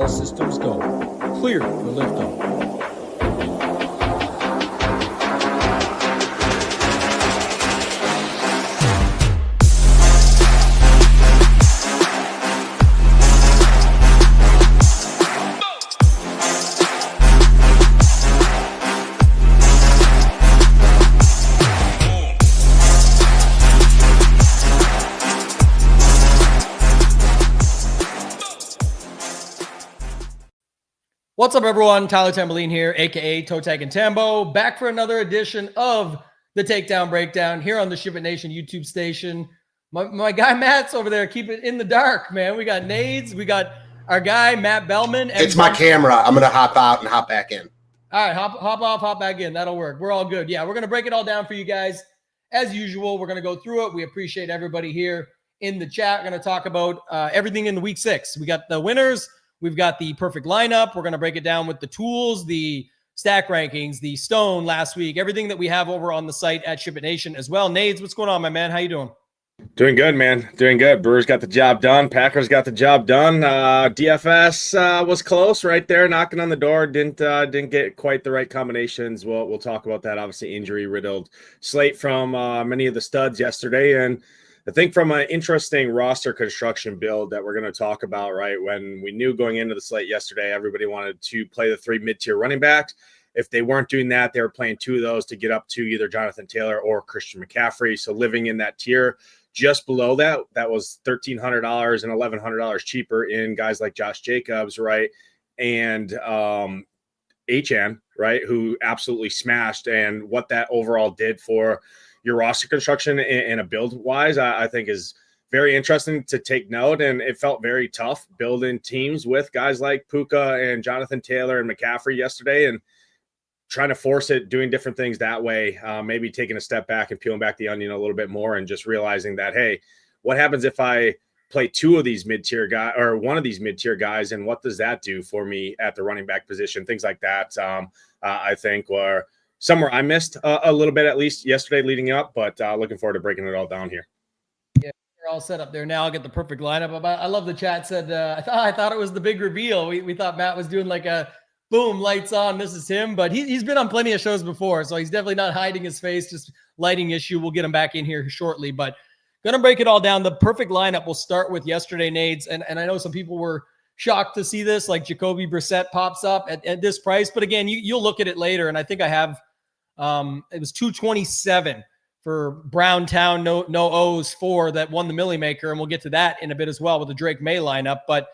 All systems go. Clear for liftoff. What's up, everyone? Tyler Tamboline here, aka ToeTagginTambo, back for another edition of the Takedown Breakdown here on the Ship It Nation YouTube station. My guy Matt's over there, keep it in the dark, man. We got Nades, we got our guy Matt Bellman. It's my camera. I'm gonna hop out and hop back in. All right, hop off, hop back in. That'll work. We're all good. Yeah, we're gonna break it all down for you guys as usual. We're gonna go through it. We appreciate everybody here in the chat. We're gonna talk about everything in the week 6. We got the winners. We've got the perfect lineup. We're going to break it down with the tools, the stack rankings, the stone last week, everything that we have over on the site at Ship It Nation as well. Nades, what's going on, my man? How you doing? Doing good, man. Doing good. Brewers got the job done. Packers got the job done. DFS was close right there, knocking on the door. Didn't get quite the right combinations. We'll talk about that. Obviously, injury riddled slate from many of the studs yesterday, and I think from an interesting roster construction build that we're going to talk about, right? When we knew going into the slate yesterday, everybody wanted to play the 3 mid-tier running backs. If they weren't doing that, they were playing 2 of those to get up to either Jonathan Taylor or Christian McCaffrey. So living in that tier just below that, that was $1,300 and $1,100 cheaper in guys like Josh Jacobs, right? And Achan, right? Who absolutely smashed, and what that overall did for your roster construction and a build wise, I think is very interesting to take note. And it felt very tough building teams with guys like Puka and Jonathan Taylor and McCaffrey yesterday, and trying to force it, doing different things that way, maybe taking a step back and peeling back the onion a little bit more and just realizing that, hey, what happens if I play 2 of these mid-tier guys or one of these mid-tier guys, and what does that do for me at the running back position? Things like that, I think were somewhere I missed a little bit, at least yesterday leading up, but looking forward to breaking it all down here. Yeah, we're all set up there now. I'll get the perfect lineup. I love the chat said, I thought it was the big reveal. We thought Matt was doing like a boom, lights on, this is him, but he's been on plenty of shows before, so he's definitely not hiding his face, just lighting issue. We'll get him back in here shortly, but going to break it all down. The perfect lineup we'll start with yesterday, Nades, and I know some people were shocked to see this, like Jacoby Brissett pops up at this price, but again, you'll look at it later, and I think I have it was 227 for Browntown, no O's 4 that won the Millie Maker, and we'll get to that in a bit as well with the Drake May lineup. But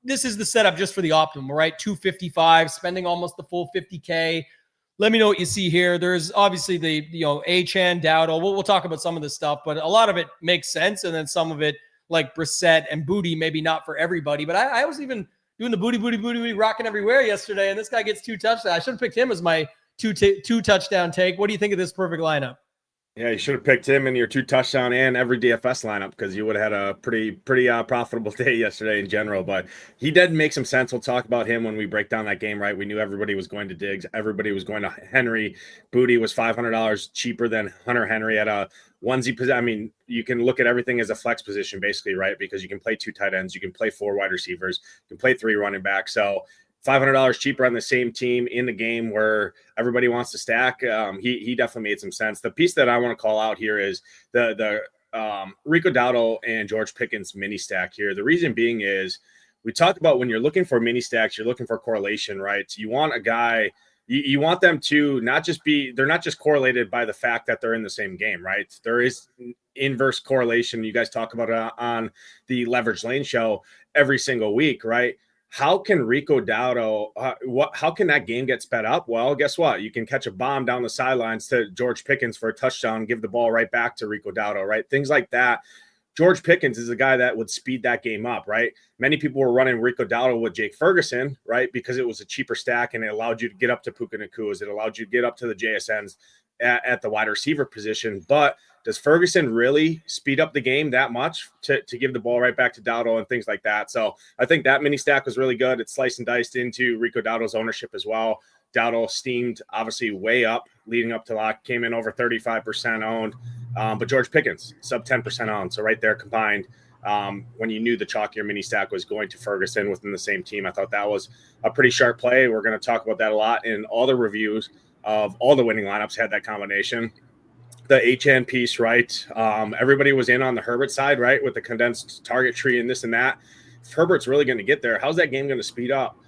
this is the setup just for the optimum, right? 255, spending almost the full 50K. Let me know what you see here. There's obviously the Achan, Dowdle. We'll talk about some of this stuff, but a lot of it makes sense, and then some of it like Brissett and Booty, maybe not for everybody. But I was even doing the booty, rocking everywhere yesterday, and this guy gets 2 touchdowns. I should have picked him as my two touchdown take. What do you think of this perfect lineup? Yeah, you should have picked him in your 2 touchdown and every DFS lineup, because you would have had a pretty profitable day yesterday in general. But he did make some sense. We'll talk about him when we break down that game, right? We knew everybody was going to Diggs. Everybody was going to Henry. Booty was $500 cheaper than Hunter Henry at a onesie position. I mean, you can look at everything as a flex position basically, right? Because you can play 2 tight ends. You can play 4 wide receivers. You can play 3 running backs. So $500 cheaper on the same team in the game where everybody wants to stack. He definitely made some sense. The piece that I want to call out here is the Rico Dowdle and George Pickens mini stack here. The reason being is we talked about when you're looking for mini stacks, you're looking for correlation, right? You want a guy, you want them to they're not just correlated by the fact that they're in the same game, right? There is inverse correlation. You guys talk about it on the Leverage Lane show every single week, right? How can Rico Dowdle, how can that game get sped up? Well, guess what? You can catch a bomb down the sidelines to George Pickens for a touchdown, give the ball right back to Rico Dowdle, right? Things like that. George Pickens is a guy that would speed that game up, right? Many people were running Rico Dowdle with Jake Ferguson, right? Because it was a cheaper stack and it allowed you to get up to Puka Nakuas. It allowed you to get up to the JSNs at the wide receiver position. But does Ferguson really speed up the game that much to give the ball right back to Dowdle and things like that? So I think that mini stack was really good. It's sliced and diced into Rico Dowdle's ownership as well. Dowdle steamed obviously way up leading up to lock, came in over 35% owned. But George Pickens, sub 10% owned. So right there combined, when you knew the chalkier mini stack was going to Ferguson within the same team. I thought that was a pretty sharp play. We're going to talk about that a lot in all the reviews of all the winning lineups had that combination. The HN piece, right? Everybody was in on the Herbert side, right? With the condensed target tree and this and that. If Herbert's really going to get there, how's that game going to speed up?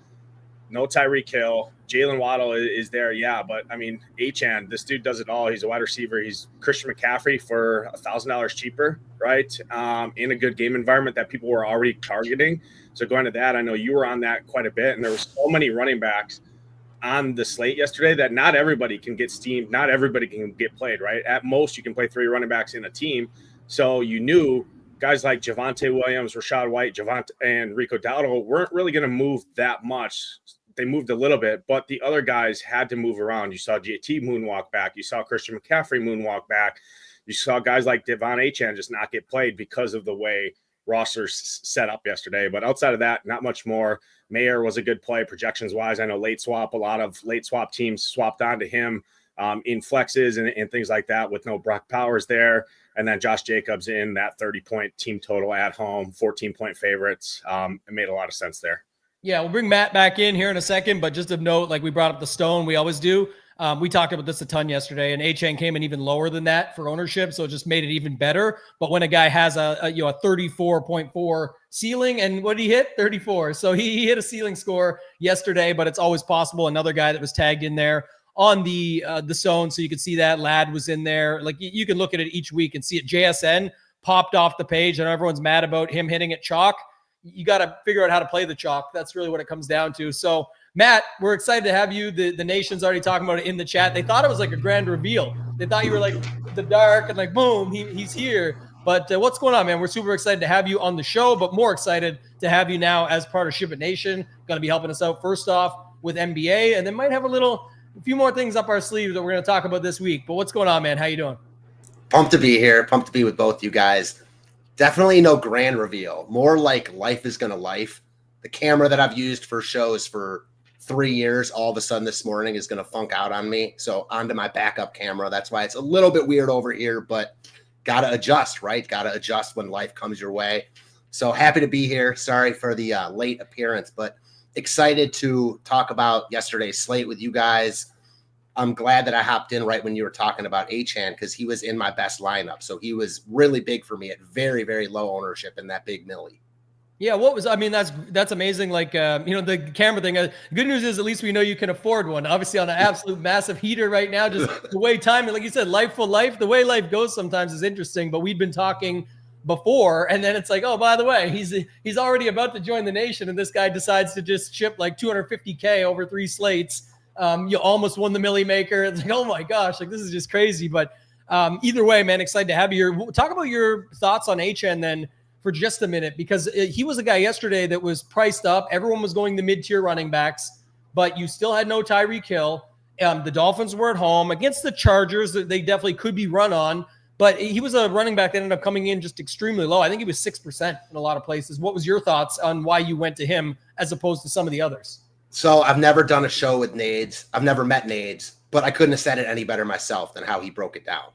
No Tyreek Hill. Jalen Waddle is there, yeah. But, I mean, HN, this dude does it all. He's a wide receiver. He's Christian McCaffrey for $1,000 cheaper, right? In a good game environment that people were already targeting. So going to that, I know you were on that quite a bit. And there were so many running backs on the slate yesterday that not everybody can get steamed. Not everybody can get played, right? At most, you can play 3 running backs in a team. So you knew guys like Javonte Williams, Rashad White, and Rico Dowdle weren't really going to move that much. They moved a little bit, but the other guys had to move around. You saw JT moonwalk back. You saw Christian McCaffrey moonwalk back. You saw guys like Devon Achane just not get played because of the way rosters set up yesterday. But outside of that, not much more. Mayer was a good play projections wise. I know late swap, a lot of late swap teams swapped onto him in flexes and things like that with no Brock Powers there. And then Josh Jacobs in that 30-point team total at home, 14-point favorites. It made a lot of sense there. Yeah, we'll bring Matt back in here in a second, but just of note, like we brought up the stone, we always do. We talked about this a ton yesterday, and HN came in even lower than that for ownership, so it just made it even better. But when a guy has a 34.4 ceiling, and what did he hit? 34. So he hit a ceiling score yesterday, but it's always possible. Another guy that was tagged in there on the zone, so you could see that Ladd was in there. Like you can look at it each week and see it. JSN popped off the page, and everyone's mad about him hitting it chalk. You got to figure out how to play the chalk. That's really what it comes down to. So, Matt, we're excited to have you. The nation's already talking about it in the chat. They thought it was like a grand reveal. They thought you were like the dark and like, boom, he's here. But what's going on, man? We're super excited to have you on the show, but more excited to have you now as part of Ship It Nation. Going to be helping us out first off with NBA, and then might have a few more things up our sleeve that we're going to talk about this week. But what's going on, man? How you doing? Pumped to be here. Pumped to be with both you guys. Definitely no grand reveal. More like life is going to life. The camera that I've used for shows for 3 years, all of a sudden this morning is going to funk out on me. So onto my backup camera. That's why it's a little bit weird over here, but got to adjust, right? Got to adjust when life comes your way. So happy to be here. Sorry for the late appearance, but excited to talk about yesterday's slate with you guys. I'm glad that I hopped in right when you were talking about Achane because he was in my best lineup. So he was really big for me at very, very low ownership in that big millie. Yeah, that's amazing. Like, the camera thing. Good news is at least we know you can afford one. Obviously on an absolute massive heater right now, just the way timing, like you said, life for life, the way life goes sometimes is interesting, but we'd been talking before, and then it's like, oh, by the way, he's already about to join the nation, and this guy decides to just ship like $250K over 3 slates. You almost won the Millie Maker. It's like, oh my gosh, like this is just crazy. But either way, man, excited to have you here. Talk about your thoughts on HN then for just a minute, because he was a guy yesterday that was priced up. Everyone was going the mid-tier running backs, but you still had no Tyreek Hill. The Dolphins were at home against the Chargers. They definitely could be run on, but he was a running back that ended up coming in just extremely low. I think he was 6% in a lot of places. What was your thoughts on why you went to him as opposed to some of the others? So I've never done a show with Nades. I've never met Nades, but I couldn't have said it any better myself than how he broke it down.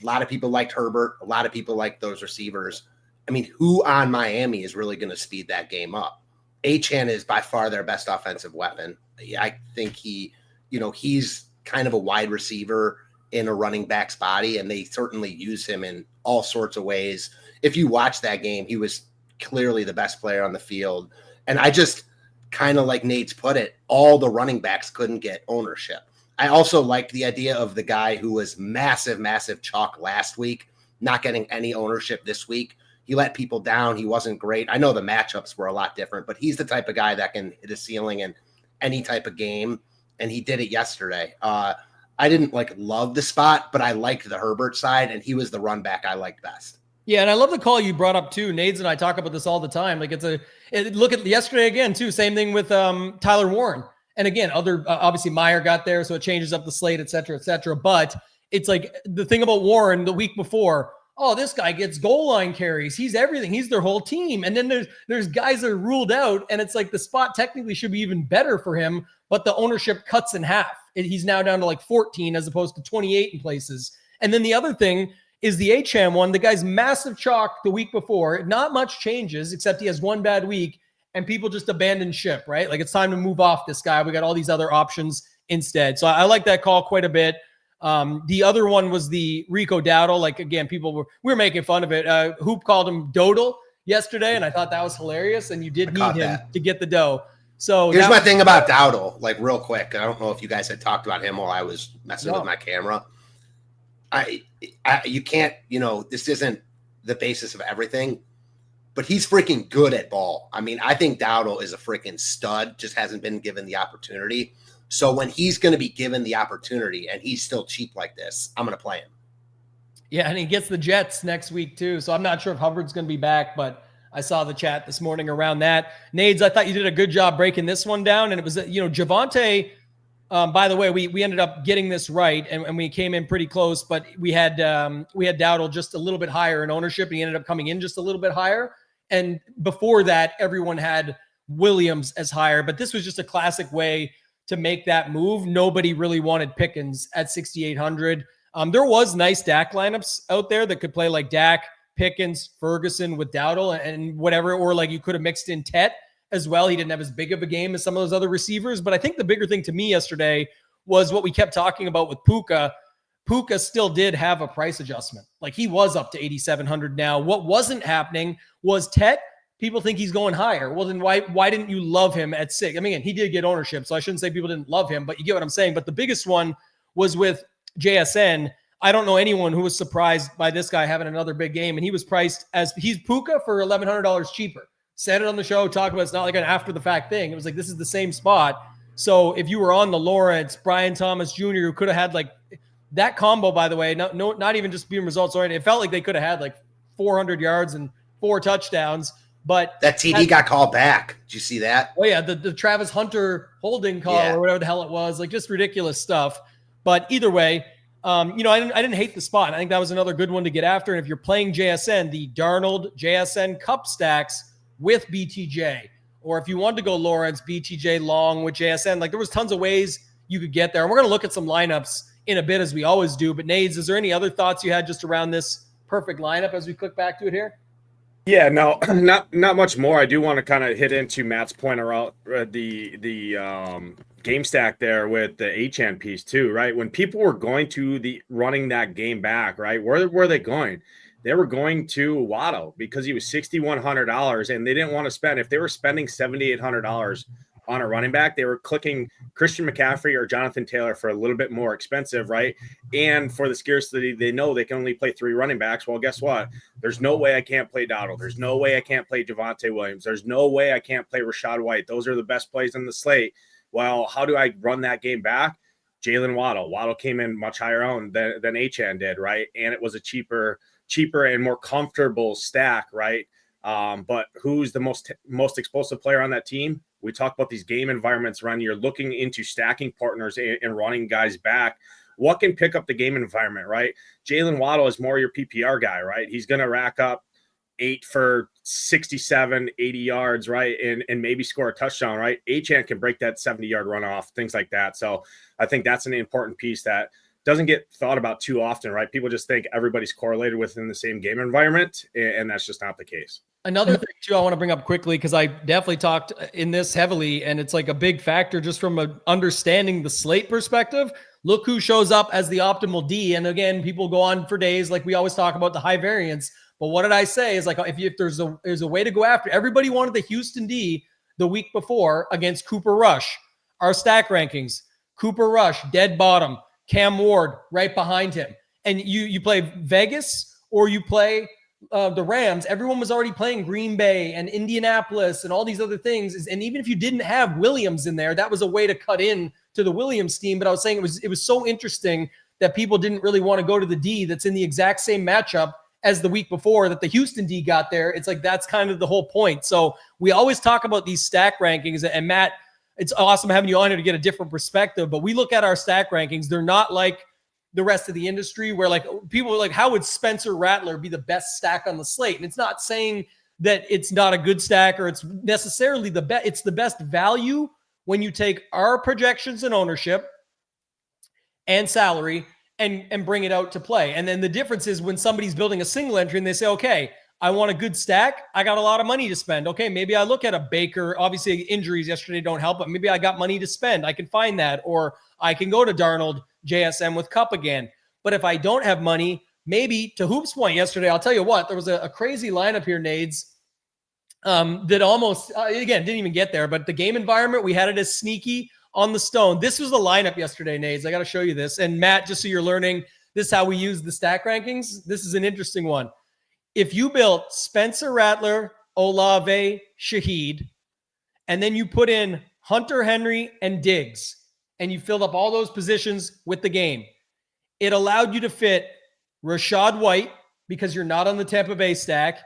A lot of people liked Herbert. A lot of people liked those receivers. I mean, who on Miami is really going to speed that game up? Achane is by far their best offensive weapon. I think he's kind of a wide receiver in a running back's body, and they certainly use him in all sorts of ways. If you watch that game, he was clearly the best player on the field. And I just kind of like Nate's put it, all the running backs couldn't get ownership. I also liked the idea of the guy who was massive, massive chalk last week, not getting any ownership this week. He let people down. He wasn't great. I know the matchups were a lot different, but he's the type of guy that can hit a ceiling in any type of game, and he did it yesterday. I didn't love the spot, but I liked the Herbert side, and he was the run back I liked best. Yeah, and I love the call you brought up too. Nades and I talk about this all the time. Like look at yesterday again too. Same thing with Tyler Warren. And again, obviously Meyer got there, so it changes up the slate, et cetera, et cetera. But it's like the thing about Warren the week before. Oh, this guy gets goal line carries. He's everything. He's their whole team. And then there's guys that are ruled out, and it's like the spot technically should be even better for him, but the ownership cuts in half. He's now down to 14 as opposed to 28 in places. And then the other thing is the HM one. The guy's massive chalk the week before. Not much changes, except he has one bad week, and people just abandon ship, right? Like, it's time to move off this guy. We got all these other options instead. So I like that call quite a bit. The other one was the Rico Dowdle. Like, again, we were making fun of it. Hoop called him Dodal yesterday, and I thought that was hilarious. And you did need him to get the dough. So here's my thing about Dowdle, like real quick. I don't know if you guys had talked about him while I was messing with my camera. You can't, this isn't the basis of everything, but he's freaking good at ball. I mean, I think Dowdle is a freaking stud, just hasn't been given the opportunity. So when he's going to be given the opportunity and he's still cheap like this, I'm going to play him. Yeah, and he gets the Jets next week too. So I'm not sure if Hubbard's going to be back, but I saw the chat this morning around that. Nades, I thought you did a good job breaking this one down. And it was, Javonte, by the way, we ended up getting this right, and we came in pretty close, but we had Dowdle just a little bit higher in ownership, and he ended up coming in just a little bit higher. And before that, everyone had Williams as higher, but this was just a classic way to make that move. Nobody really wanted Pickens at 6,800. There was nice Dak lineups out there that could play like Dak, Pickens, Ferguson with Dowdle and whatever, or like you could have mixed in Tet as well. He didn't have as big of a game as some of those other receivers, but I think the bigger thing to me yesterday was what we kept talking about with Puka. Puka still did have a price adjustment. Like, he was up to 8,700 now. What wasn't happening was Tet. People think he's going higher. Well, then why didn't you love him at 6? I mean, again, he did get ownership, so I shouldn't say people didn't love him, but you get what I'm saying. But the biggest one was with JSN. I don't know anyone who was surprised by this guy having another big game, and he was priced as he's Puka for $1,100 cheaper. Said it on the show, talked about it's not like an after-the-fact thing. It was like, this is the same spot. So if you were on the Lawrence, Brian Thomas Jr., who could have had like that combo, by the way, not even just being results oriented. It felt like they could have had like 400 yards and 4 touchdowns. But that TD got called back. Did you see that? Oh, yeah, the Travis Hunter holding call or whatever the hell it was, like just ridiculous stuff. But either way, I didn't hate the spot. I think that was another good one to get after. And if you're playing JSN, the Darnold JSN Cup stacks with BTJ, or if you wanted to go Lawrence, BTJ long with JSN, like there was tons of ways you could get there. And we're going to look at some lineups in a bit as we always do. But Nades, is there any other thoughts you had just around this perfect lineup as we click back to it here? Yeah, no, not much more. I do want to kind of hit into Matt's point around the game stack there with the HN piece too, right? When people were going to the running that game back, right? Where were they going? They were going to Waddle because he was $6,100, and they didn't want to spend. If they were spending $7,800 on a running back, they were clicking Christian McCaffrey or Jonathan Taylor for a little bit more expensive, right? And for the scarcity, they know they can only play 3 running backs. Well, guess what? There's no way I can't play Dowdle. There's no way I can't play Javonte Williams. There's no way I can't play Rachaad White. Those are the best plays in the slate. Well, how do I run that game back? Jalen Waddle. Waddle came in much higher owned than HN did, right? And it was a cheaper and more comfortable stack, right? But who's the most explosive player on that team? We talk about these game environments, Ron. You're looking into stacking partners and running guys back. What can pick up the game environment, right? Jalen Waddle is more your PPR guy, right? He's going to rack up 8 for 67, 80 yards, right? And maybe score a touchdown, right? HN can break that 70-yard runoff, things like that. So I think that's an important piece that doesn't get thought about too often, right? People just think everybody's correlated within the same game environment, and that's just not the case. Another thing, too, I want to bring up quickly, because I definitely talked in this heavily, and it's like a big factor just from understanding the slate perspective. Look who shows up as the optimal D. And again, people go on for days, like we always talk about the high variance. But what did I say is like, if there's a way to go after, everybody wanted the Houston D the week before against Cooper Rush. Our stack rankings, Cooper Rush, dead bottom, Cam Ward right behind him. And you play Vegas or you play the Rams. Everyone was already playing Green Bay and Indianapolis and all these other things. And even if you didn't have Williams in there, that was a way to cut in to the Williams team. But I was saying it was so interesting that people didn't really want to go to the D that's in the exact same matchup as the week before that the Houston D got there. It's like, that's kind of the whole point. So we always talk about these stack rankings, and Matt, it's awesome having you on here to get a different perspective, but we look at our stack rankings. They're not like the rest of the industry where like people are like, how would Spencer Rattler be the best stack on the slate? And it's not saying that it's not a good stack or it's necessarily the best. It's the best value when you take our projections and ownership and salary and bring it out to play. And then the difference is when somebody's building a single entry and they say, okay, I want a good stack. I got a lot of money to spend. Okay, maybe I look at a Baker. Obviously, injuries yesterday don't help, but maybe I got money to spend. I can find that. Or I can go to Darnold, JSN with Cup again. But if I don't have money, maybe to Hoop's point yesterday, I'll tell you what, there was a crazy lineup here, Nades, that almost, again, didn't even get there. But the game environment, we had it as sneaky on the stone. This was the lineup yesterday, Nades. I got to show you this. And Matt, just so you're learning, this is how we use the stack rankings. This is an interesting one. If you built Spencer Rattler, Olave, Shaheed, and then you put in Hunter Henry and Diggs, and you filled up all those positions with the game, it allowed you to fit Rashad White because you're not on the Tampa Bay stack.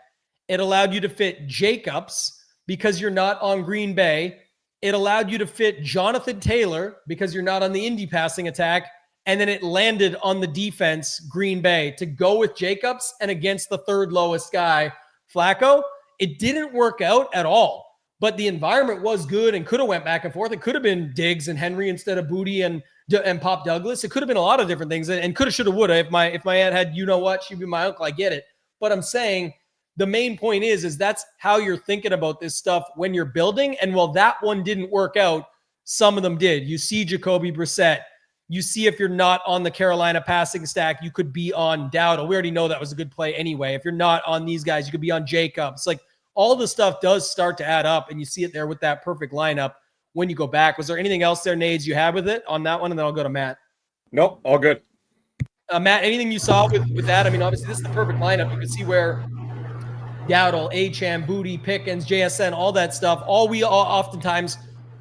It allowed you to fit Jacobs because you're not on Green Bay. It allowed you to fit Jonathan Taylor because you're not on the Indy passing attack. And then it landed on the defense, Green Bay, to go with Jacobs and against the third lowest guy, Flacco. It didn't work out at all, but the environment was good and could have went back and forth. It could have been Diggs and Henry instead of Booty and Pop Douglas. It could have been a lot of different things, and coulda, shoulda, woulda. If my aunt had, you know what, she'd be my uncle. I get it. But I'm saying the main point is that's how you're thinking about this stuff when you're building. And while that one didn't work out, some of them did. You see Jacoby Brissett. You see, if you're not on the Carolina passing stack, you could be on Dowdle. We already know that was a good play anyway. If you're not on these guys, you could be on Jacobs. Like, all the stuff does start to add up, and you see it there with that perfect lineup when you go back. Was there anything else there, Nades, you had with it on that one? And then I'll go to Matt. Nope, all good. Matt, anything you saw with that? I mean, obviously, this is the perfect lineup. You can see where Dowdle, Achane, Booty, Pickens, JSN, all that stuff, all we oftentimes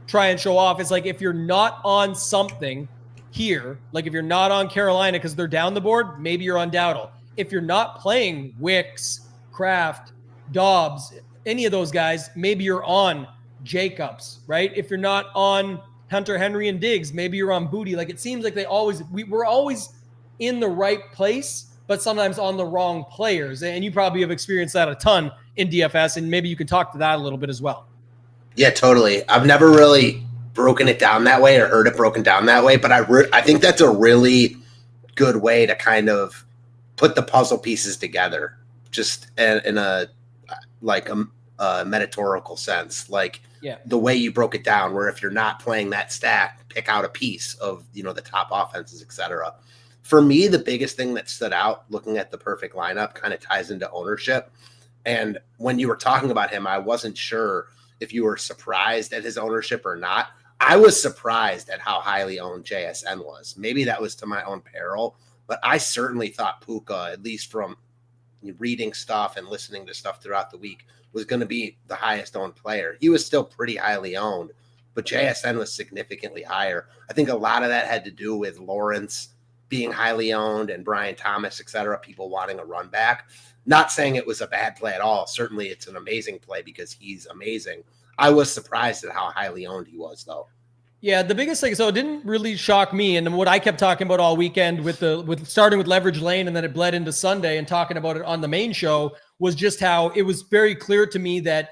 try and show off is like, if you're not on something here, like if you're not on Carolina because they're down the board, maybe you're on Dowdle. If you're not playing Wicks, Kraft, Dobbs, any of those guys, maybe you're on Jacobs, right? If you're not on Hunter Henry and Diggs, maybe you're on Booty. Like, it seems like we're always in the right place, but sometimes on the wrong players. And you probably have experienced that a ton in DFS, and maybe you can talk to that a little bit as well. Yeah, totally. I've never really broken it down that way or heard it broken down that way, but I think that's a really good way to kind of put the puzzle pieces together, just in a metaphorical sense, like the way you broke it down, where if you're not playing that stack, pick out a piece of, the top offenses, etc. For me, the biggest thing that stood out looking at the perfect lineup kind of ties into ownership. And when you were talking about him, I wasn't sure if you were surprised at his ownership or not. I was surprised at how highly owned JSN was. Maybe that was to my own peril, but I certainly thought Puka, at least from reading stuff and listening to stuff throughout the week, was going to be the highest owned player. He was still pretty highly owned, but JSN was significantly higher. I think a lot of that had to do with Lawrence being highly owned and Brian Thomas, et cetera, people wanting a run back. Not saying it was a bad play at all. Certainly it's an amazing play because he's amazing. I was surprised at how highly owned he was, though. Yeah, the biggest thing, so it didn't really shock me, and what I kept talking about all weekend with starting with Leverage Lane, and then it bled into Sunday and talking about it on the main show, was just how it was very clear to me that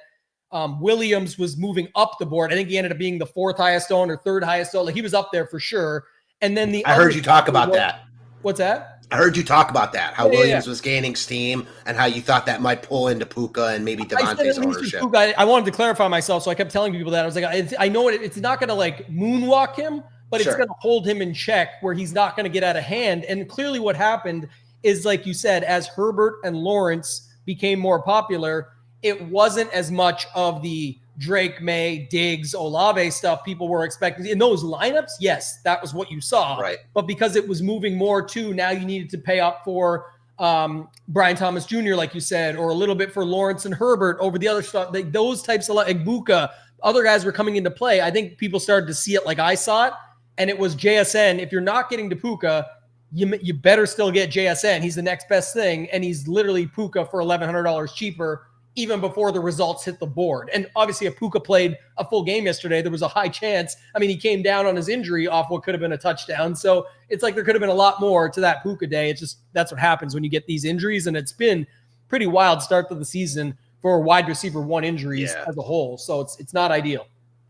Williams was moving up the board. I think he ended up being the fourth highest owned or third highest owned. Like, he was up there for sure. And then I heard you talk about that. What's that? I heard you talk about that, how Williams was gaining steam and how you thought that might pull into Puka and maybe Devontae's ownership. I wanted to clarify myself, so I kept telling people that. I was like, I know it's not going to like moonwalk him, but it's going to hold him in check where he's not going to get out of hand. And clearly what happened is, like you said, as Herbert and Lawrence became more popular, it wasn't as much of the Drake, May, Diggs, Olave stuff people were expecting. In those lineups, yes, that was what you saw. Right. But because it was moving more to, now you needed to pay up for Brian Thomas Jr., like you said, or a little bit for Lawrence and Herbert over the other stuff. Those types of, like Buka, other guys were coming into play. I think people started to see it like I saw it, and it was JSN. If you're not getting to Puka, you better still get JSN. He's the next best thing, and he's literally Puka for $1,100 cheaper even before the results hit the board. And obviously, if Puka played a full game yesterday, there was a high chance. I mean, he came down on his injury off what could have been a touchdown. So it's like there could have been a lot more to that Puka day. It's just, that's what happens when you get these injuries. And it's been pretty wild start to the season for wide receiver one injuries as a whole. So it's not ideal.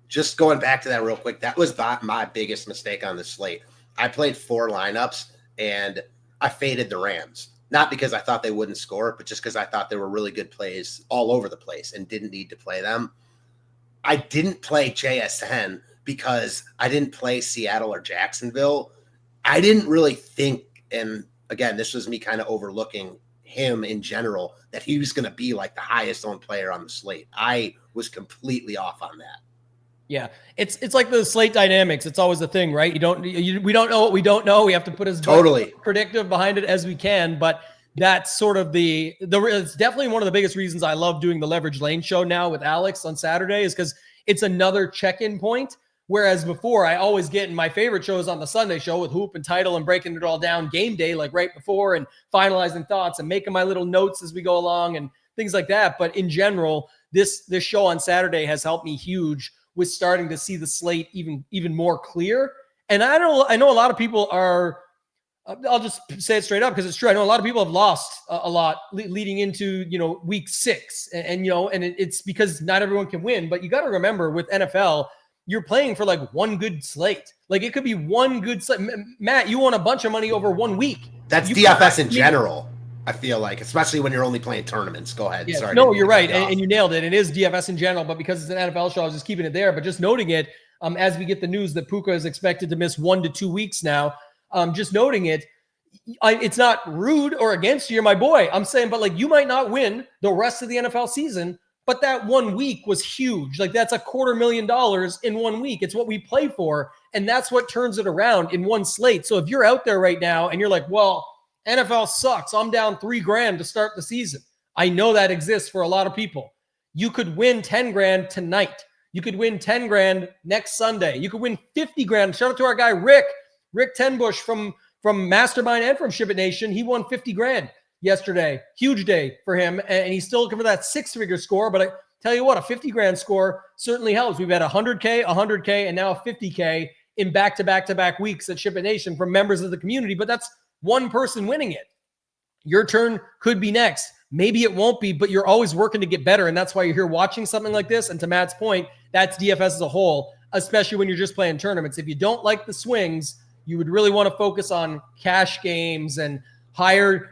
Just going back to that real quick, that was my biggest mistake on the slate. I played 4 lineups, and I faded the Rams. Not because I thought they wouldn't score, but just because I thought there were really good plays all over the place and didn't need to play them. I didn't play JSN because I didn't play Seattle or Jacksonville. I didn't really think, and again, this was me kind of overlooking him in general, that he was going to be like the highest owned player on the slate. I was completely off on that. Yeah, it's like the slate dynamics. It's always a thing, right? We don't know what we don't know. We have to put as totally predictive behind it as we can. But that's sort of it's definitely one of the biggest reasons I love doing the Leverage Lane show now with Alex on Saturday, is because it's another check-in point. Whereas before, I always get in my favorite shows on the Sunday show with Hoop and Title and breaking it all down game day, like right before, and finalizing thoughts and making my little notes as we go along and things like that. But in general, this show on Saturday has helped me huge with starting to see the slate even more clear. And I know a lot of people are, I'll just say it straight up because it's true. I know a lot of people have lost a lot leading into, week 6 and it's because not everyone can win, but you got to remember with NFL, you're playing for like one good slate. Like it could be one good slate. Matt, you won a bunch of money over 1 week. That's DFS in general. I feel like, especially when you're only playing tournaments. Go ahead. Yeah, sorry. No, you're right. And you nailed it. It is DFS in general, but because it's an NFL show, I was just keeping it there. But just noting it, as we get the news that Puka is expected to miss 1 to 2 weeks now, just noting it, it's not rude or against you. You're my boy. I'm saying, but like you might not win the rest of the NFL season, but that 1 week was huge. Like that's $250,000 in 1 week. It's what we play for. And that's what turns it around in one slate. So if you're out there right now and you're like, well, NFL sucks, I'm down $3,000 to start the season. I know that exists for a lot of people. You could win $10,000 tonight. You could win $10,000 next Sunday. You could win $50,000. Shout out to our guy, Rick Tenbush from Mastermind and from Ship It Nation. He won $50,000 yesterday. Huge day for him. And he's still looking for that 6-figure score. But I tell you what, a $50,000 score certainly helps. We've had $100K, and now a $50K in back-to-back weeks at Ship It Nation from members of the community. But that's one person winning it. Your turn could be next. Maybe it won't be, but you're always working to get better. And that's why you're here watching something like this. And to Matt's point, that's DFS as a whole, especially when you're just playing tournaments. If you don't like the swings, you would really want to focus on cash games and higher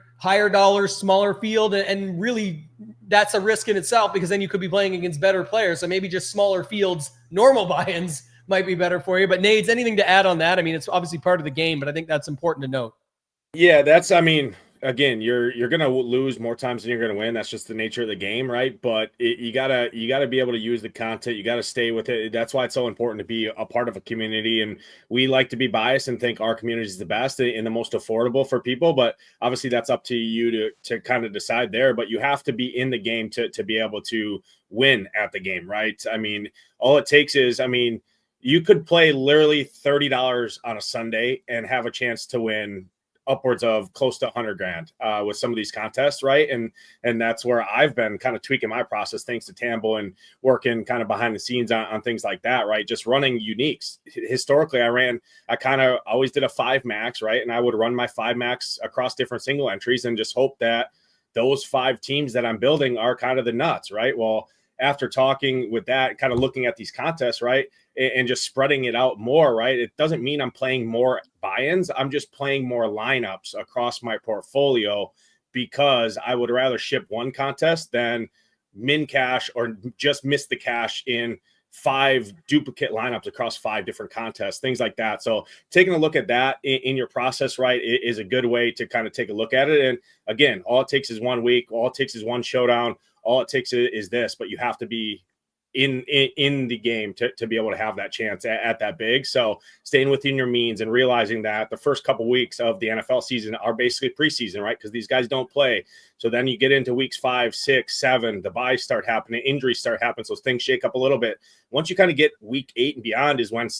dollars, smaller field. And really that's a risk in itself, because then you could be playing against better players. So maybe just smaller fields, normal buy-ins might be better for you. But Nades, anything to add on that? I mean, it's obviously part of the game, but I think that's important to note. Yeah, again, you're going to lose more times than you're going to win. That's just the nature of the game, right? But you gotta be able to use the content. You got to stay with it. That's why it's so important to be a part of a community. And we like to be biased and think our community is the best and the most affordable for people. But obviously that's up to you to kind of decide there. But you have to be in the game to be able to win at the game, right? I mean, all it takes is, you could play literally $30 on a Sunday and have a chance to win upwards of close to $100,000 with some of these contests, right? And that's where I've been kind of tweaking my process, thanks to Tambo, and working kind of behind the scenes on things like that, right? Just running uniques. Historically, I kind of always did a 5 max, right? And I would run my 5 max across different single entries and just hope that those 5 teams that I'm building are kind of the nuts, right? Well, after talking with that, kind of looking at these contests, right, and just spreading it out more, right, it doesn't mean I'm playing more buy-ins. I'm just playing more lineups across my portfolio, because I would rather ship one contest than min cash or just miss the cash in 5 duplicate lineups across 5 different contests, things like that. So taking a look at that in your process, right, is a good way to kind of take a look at it. And again, all it takes is 1 week. All it takes is one showdown. All it takes is this, but you have to be in the game to be able to have that chance at that big. So staying within your means and realizing that the first couple weeks of the NFL season are basically preseason, right? Because these guys don't play. So then you get into weeks 5, 6, 7, the buys start happening, injuries start happening. So things shake up a little bit. Once you kind of get week 8 and beyond is when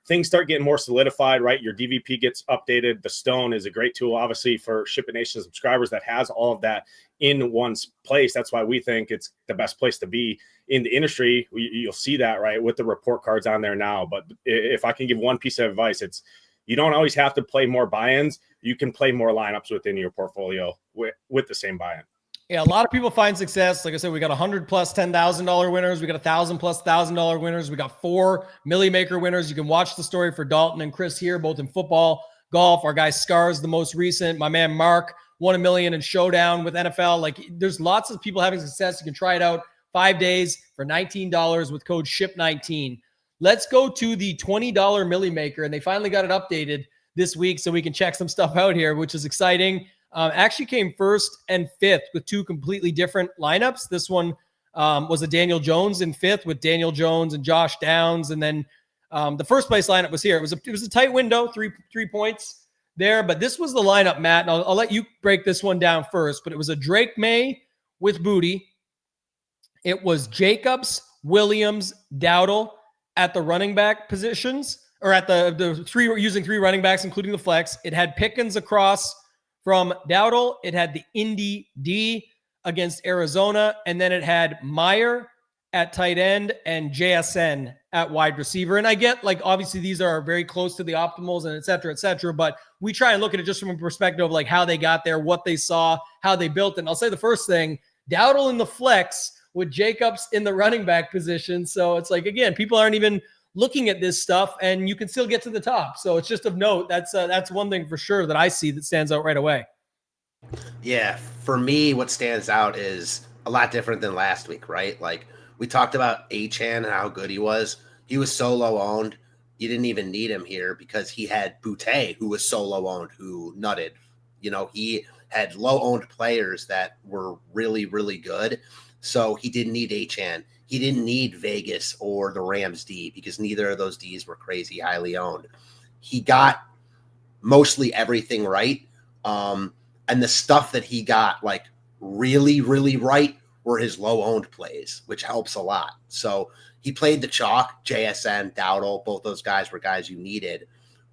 things start getting more solidified, right? Your DVP gets updated. The Stone is a great tool, obviously, for Ship It Nation subscribers that has all of that in one place. That's why we think it's the best place to be in the industry. You'll see that, right, with the report cards on there now. But if I can give one piece of advice, it's you don't always have to play more buy-ins. You can play more lineups within your portfolio with the same buy-in. Yeah, a lot of people find success. Like I said, we got 100 plus $10,000 winners. We got 1,000 plus $1,000 winners. We got 4 Millie Maker winners. You can watch the story for Dalton and Chris here, both in football, golf. Our guy Scars, the most recent. My man Mark won $1 million in Showdown with NFL. Like, there's lots of people having success. You can try it out 5 days for $19 with code SHIP19. Let's go to the $20 Millie Maker, and they finally got it updated this week so we can check some stuff out here, which is exciting. Actually came first and fifth with two completely different lineups. This one was a Daniel Jones in fifth with Daniel Jones and Josh Downs, and then the first place lineup was here. It was a tight window, three points there, but this was the lineup, Matt, and I'll let you break this one down first. But it was a Drake May with Booty. It was Jacobs, Williams, Dowdle at the running back positions, or at the three, using 3 running backs, including the flex. It had Pickens across from Dowdle. It had the Indy D against Arizona, and then it had Meyer at tight end and JSN at wide receiver. And I get, like, obviously these are very close to the optimals and et cetera, but we try and look at it just from a perspective of like how they got there, what they saw, how they built it. And I'll say the first thing, Dowdle in the flex with Jacobs in the running back position. So it's like, again, people aren't even looking at this stuff, and you can still get to the top. So it's just of note. That's one thing for sure that I see that stands out right away. Yeah, for me, what stands out is a lot different than last week, right? Like, we talked about Achane and how good he was. He was so low owned. You didn't even need him here because he had Boutte, who was so low owned, who nutted. You know, he had low owned players that were really, really good. So he didn't need Achane. He didn't need Vegas or the Rams D because neither of those Ds were crazy highly owned. He got mostly everything right. And the stuff that he got like really, really right were his low owned plays, which helps a lot. So he played the chalk, JSN, Dowdle, both those guys were guys you needed,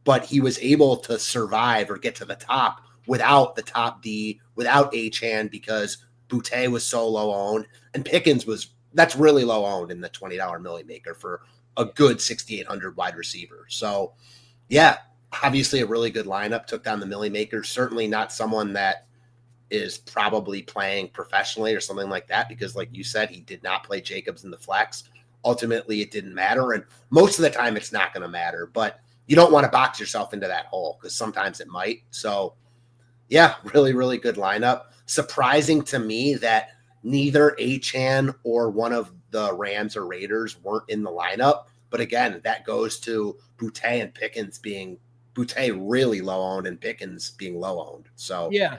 but he was able to survive or get to the top without the top D, without Achane, because Boutte was so low owned, and Pickens that's really low owned in the $20 Millie Maker for a good 6,800 wide receiver. So yeah, obviously a really good lineup, took down the Millie Maker. Certainly not someone that is probably playing professionally or something like that, because like you said, he did not play Jacobs in the flex. Ultimately, it didn't matter. And most of the time it's not going to matter, but you don't want to box yourself into that hole because sometimes it might. So yeah, really, really good lineup. Surprising to me that neither Achane or one of the Rams or Raiders weren't in the lineup. But again, that goes to Boutte and Pickens being Boutte really low owned and Pickens being low owned. So yeah.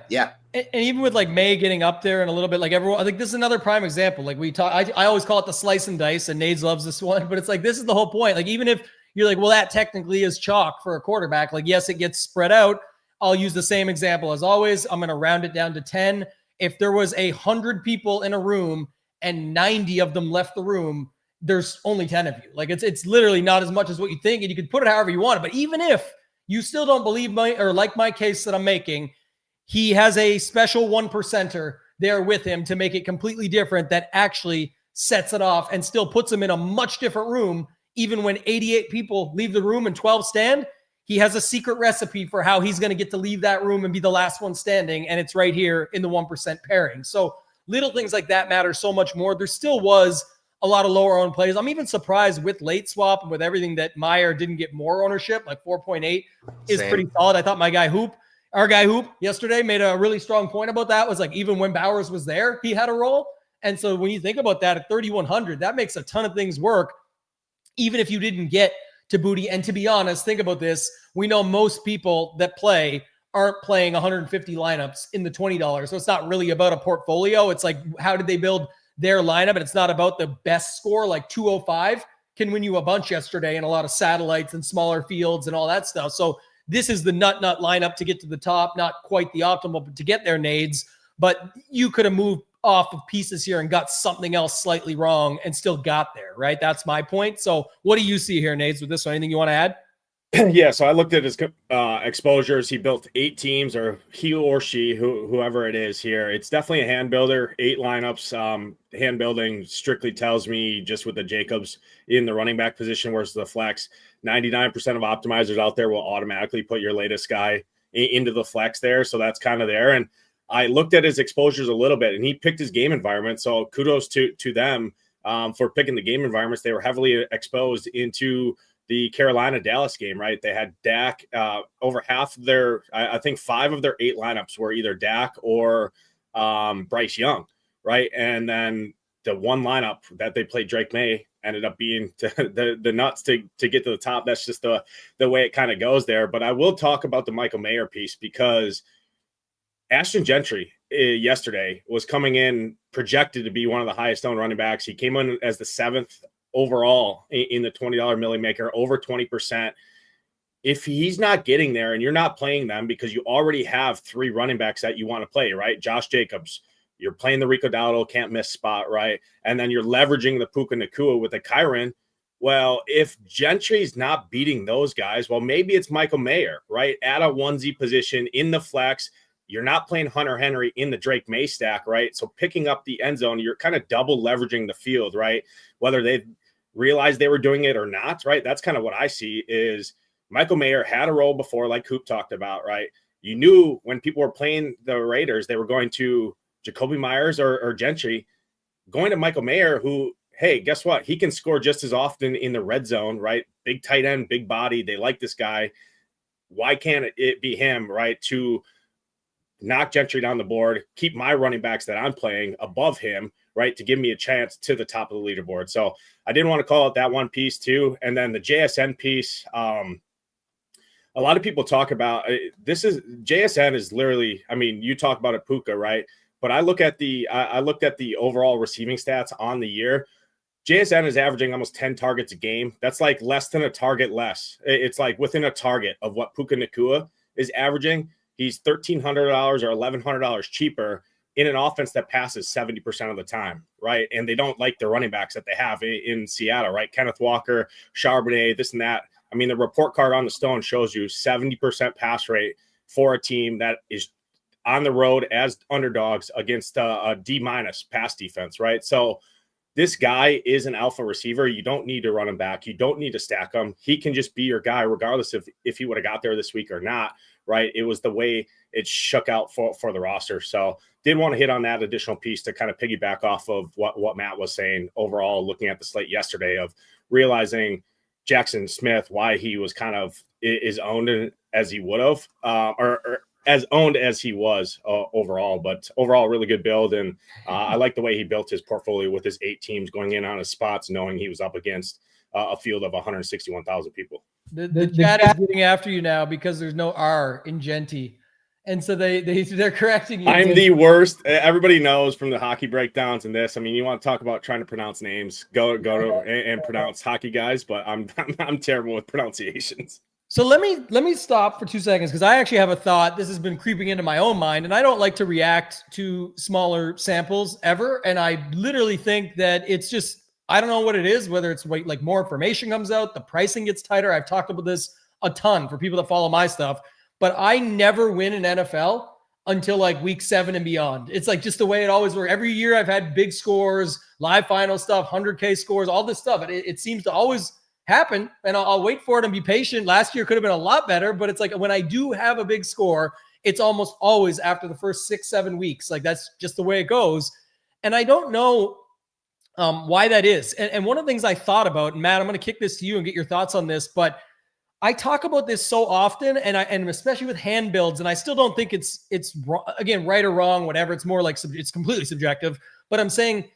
And even with like May getting up there and a little bit like everyone, I think this is another prime example. Like we talk, I always call it the slice and dice, and Nades loves this one, but it's like, this is the whole point. Like, even if you're like, well, that technically is chalk for a quarterback. Like, yes, it gets spread out. I'll use the same example as always. I'm going to round it down to 10. If there was 100 people in a room and 90 of them left the room, there's only 10 of you. Like, it's literally not as much as what you think, and you can put it however you want. But even if you still don't believe my case that I'm making, he has a special 1%er there with him to make it completely different that actually sets it off and still puts him in a much different room. Even when 88 people leave the room and 12 stand, he has a secret recipe for how he's going to get to leave that room and be the last one standing. And it's right here in the 1% pairing. So little things like that matter so much more. There still was a lot of lower owned plays. I'm even surprised with late swap and with everything that Meyer didn't get more ownership, like 4.8 is pretty solid. I thought our guy Hoop yesterday made a really strong point about that. Was like, even when Bowers was there, he had a role. And so when you think about that at 3,100, that makes a ton of things work, even if you didn't get to Booty. And to be honest, think about this. We know most people that play aren't playing 150 lineups in the $20. So it's not really about a portfolio. It's like, how did they build their lineup? And it's not about the best score. Like 205 can win you a bunch yesterday, and a lot of satellites and smaller fields and all that stuff. So this is the nut lineup to get to the top. Not quite the optimal, but to get there, Nades. But you could have moved off of pieces here and got something else slightly wrong and still got there, right? That's my point. So what do you see here, Nades, with this one? Anything you want to add? Yeah, so I looked at his exposures. He built 8 teams, or he or she, whoever it is here. It's definitely a hand builder, 8 lineups. Hand building strictly tells me just with the Jacobs in the running back position versus the flex, 99% of optimizers out there will automatically put your latest guy into the flex there. So that's kind of there. And I looked at his exposures a little bit, and he picked his game environment. So kudos to them for picking the game environments. They were heavily exposed into the Carolina-Dallas game, right? They had Dak over half of their, I think 5 of their 8 lineups were either Dak or Bryce Young, right? And then the one lineup that they played Drake May ended up being the nuts to get to the top. That's just the way it kind of goes there. But I will talk about the Michael Mayer piece, because Ashton Gentry yesterday was coming in projected to be one of the highest owned running backs. He came in as the 7th overall in the $20 Millie Maker, over 20%. If he's not getting there and you're not playing them because you already have 3 running backs that you want to play, right? Josh Jacobs, you're playing the Rico Dowdle, can't miss spot, right? And then you're leveraging the Puka Nacua with the Kyron. Well, if Gentry's not beating those guys, well, maybe it's Michael Mayer, right? At a onesie position in the flex. You're not playing Hunter Henry in the Drake May stack, right? So picking up the end zone, you're kind of double leveraging the field, right? Whether they realized they were doing it or not, right? That's kind of what I see is Michael Mayer had a role before, like Coop talked about, right? You knew when people were playing the Raiders, they were going to Jacoby Myers or Gentry, going to Michael Mayer, who, hey, guess what? He can score just as often in the red zone, right? Big tight end, big body. They like this guy. Why can't it be him, right? To knock Gentry down the board, keep my running backs that I'm playing above him, right? To give me a chance to the top of the leaderboard. So I didn't want to call it that one piece too. And then the JSN piece, a lot of people talk about JSN is literally, I mean, you talk about a Puka, right? But I looked at the overall receiving stats on the year. JSN is averaging almost 10 targets a game. That's like less than a target less. It's like within a target of what Puka Nacua is averaging. He's $1,300 or $1,100 cheaper in an offense that passes 70% of the time, right? And they don't like the running backs that they have in Seattle, right? Kenneth Walker, Charbonnet, this and that. I mean, the report card on the stone shows you 70% pass rate for a team that is on the road as underdogs against a D- pass defense, right? So this guy is an alpha receiver. You don't need to run him back. You don't need to stack him. He can just be your guy regardless of if he would have got there this week or not, right? It was the way it shook out for the roster. So did want to hit on that additional piece to kind of piggyback off of what Matt was saying overall, looking at the slate yesterday of realizing Jackson Smith, why he was kind of is owned as he would have, or as owned as he was overall. But overall, really good build. And I like the way he built his portfolio with his 8 teams going in on his spots, knowing he was up against a field of 161,000 people. The chat is getting after you now because there's no R in Genty. And so they're correcting you. I'm the worst. Everybody knows from the hockey breakdowns and this. I mean, you want to talk about trying to pronounce names, go and pronounce hockey guys, but I'm terrible with pronunciations. So let me stop for 2 seconds because I actually have a thought. This has been creeping into my own mind, and I don't like to react to smaller samples ever. And I literally think that it's just, I don't know what it is, whether it's like more information comes out, the pricing gets tighter. I've talked about this a ton for people that follow my stuff, but I never win an NFL until like week 7 and beyond. It's like just the way it always works. Every year I've had big scores, live final stuff, 100K scores, all this stuff. It seems to always happen, and I'll wait for it and be patient. Last year could have been a lot better, but it's like when I do have a big score, it's almost always after the first 6-7 weeks. Like that's just the way it goes. And I don't know why that is. And one of the things I thought about, and Matt, I'm going to kick this to you and get your thoughts on this, but I talk about this so often, and especially with hand builds, and I still don't think it's again, right or wrong, whatever. It's more like it's completely subjective, but I'm saying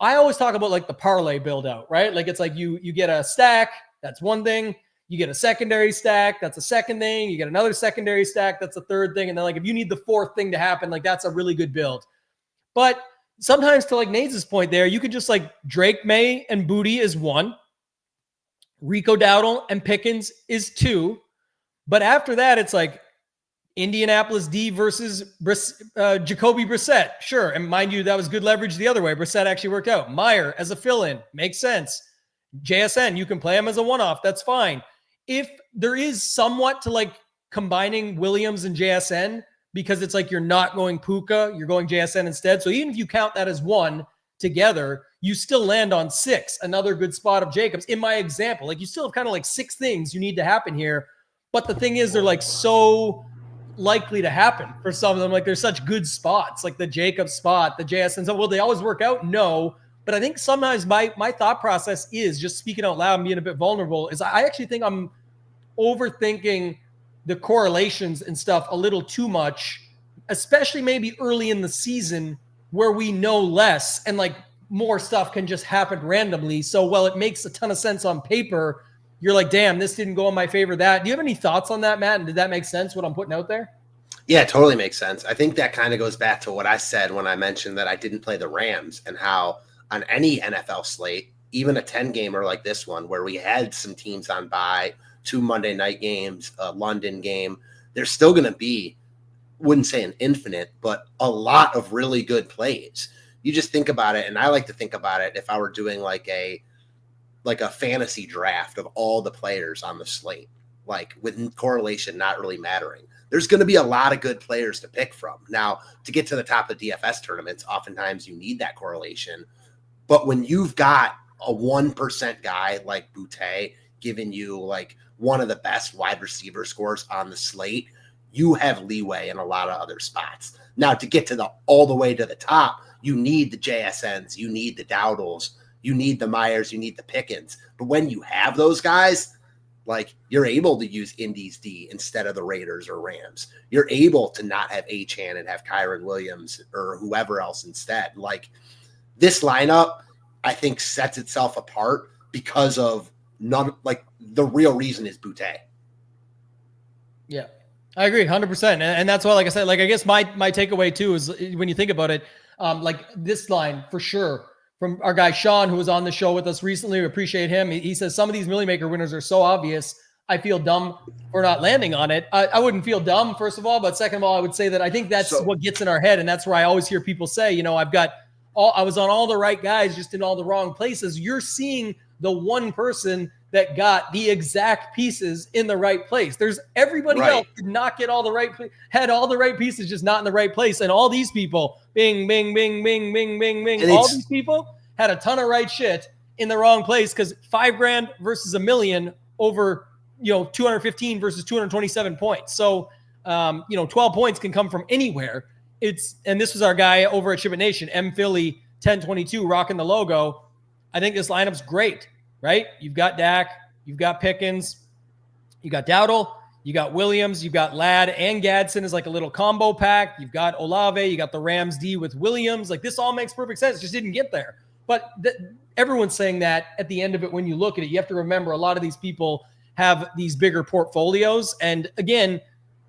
I always talk about like the parlay build out, right? Like it's like you get a stack, that's one thing. You get a secondary stack, that's a second thing. You get another secondary stack, that's a third thing. And then like if you need the fourth thing to happen, like that's a really good build. But sometimes to like Nate's point there, you could just like Drake May and Booty is 1. Rico Dowdle and Pickens is 2. But after that, it's like Indianapolis D versus Jacoby Brissett. Sure. And mind you, that was good leverage the other way. Brissett actually worked out. Meyer as a fill-in. Makes sense. JSN, you can play him as a one-off. That's fine. If there is somewhat to like combining Williams and JSN, because it's like you're not going Puka, you're going JSN instead. So even if you count that as 1 together, you still land on 6. Another good spot of Jacobs. In my example, like you still have kind of like 6 things you need to happen here. But the thing is, they're like so likely to happen for some of them. Like there's such good spots, like the Jacobs spot, the JSN. So will they always work out? No. But I think sometimes my thought process is, just speaking out loud and being a bit vulnerable, is I actually think I'm overthinking the correlations and stuff a little too much, especially maybe early in the season where we know less and like more stuff can just happen randomly. So while it makes a ton of sense on paper, you're like, damn, this didn't go in my favor. That. Do you have any thoughts on that, Matt? And did that make sense, what I'm putting out there? Yeah, it totally makes sense. I think that kind of goes back to what I said when I mentioned that I didn't play the Rams, and how on any NFL slate, even a 10-gamer like this one, where we had some teams on bye, 2 Monday night games, a London game, there's still going to be, wouldn't say an infinite, but a lot of really good plays. You just think about it, and I like to think about it if I were doing like a fantasy draft of all the players on the slate, like with correlation not really mattering. There's going to be a lot of good players to pick from. Now, to get to the top of DFS tournaments, oftentimes you need that correlation. But when you've got a 1% guy like Boutte giving you like one of the best wide receiver scores on the slate, you have leeway in a lot of other spots. Now, to get to all the way to the top, you need the JSNs, you need the Dowdles, you need the Myers, you need the Pickens. But when you have those guys, like, you're able to use Indy's D instead of the Raiders or Rams. You're able to not have Achane and have Kyron Williams or whoever else instead. Like, this lineup, I think, sets itself apart because of the real reason is Boutte. Yeah, I agree 100%. And that's why, like I said, like, I guess my takeaway too is when you think about it, like this line for sure from our guy Sean, who was on the show with us recently. We appreciate him. He says some of these Millie Maker winners are so obvious. I feel dumb for not landing on it. I wouldn't feel dumb, first of all, but second of all, I would say that I think that's what gets in our head. And that's where I always hear people say, you know, I was on all the right guys, just in all the wrong places. You're seeing the one person that got the exact pieces in the right place. There's everybody else did not get all the right, had all the right pieces, just not in the right place. And all these people, bing, bing, bing, bing, bing, bing, bing, all these people had a ton of right shit in the wrong place, because $5,000 versus $1 million over, 215 versus 227 points. So, 12 points can come from anywhere. And this was our guy over at Ship It Nation, M Philly 1022, rocking the logo. I think this lineup's great, right? You've got Dak, you've got Pickens, you got Dowdle, you got Williams, you've got Ladd and Gadsden is like a little combo pack. You've got Olave, you got the Rams D with Williams. Like, this all makes perfect sense. Just didn't get there. But everyone's saying that at the end of it, when you look at it, you have to remember a lot of these people have these bigger portfolios. And again,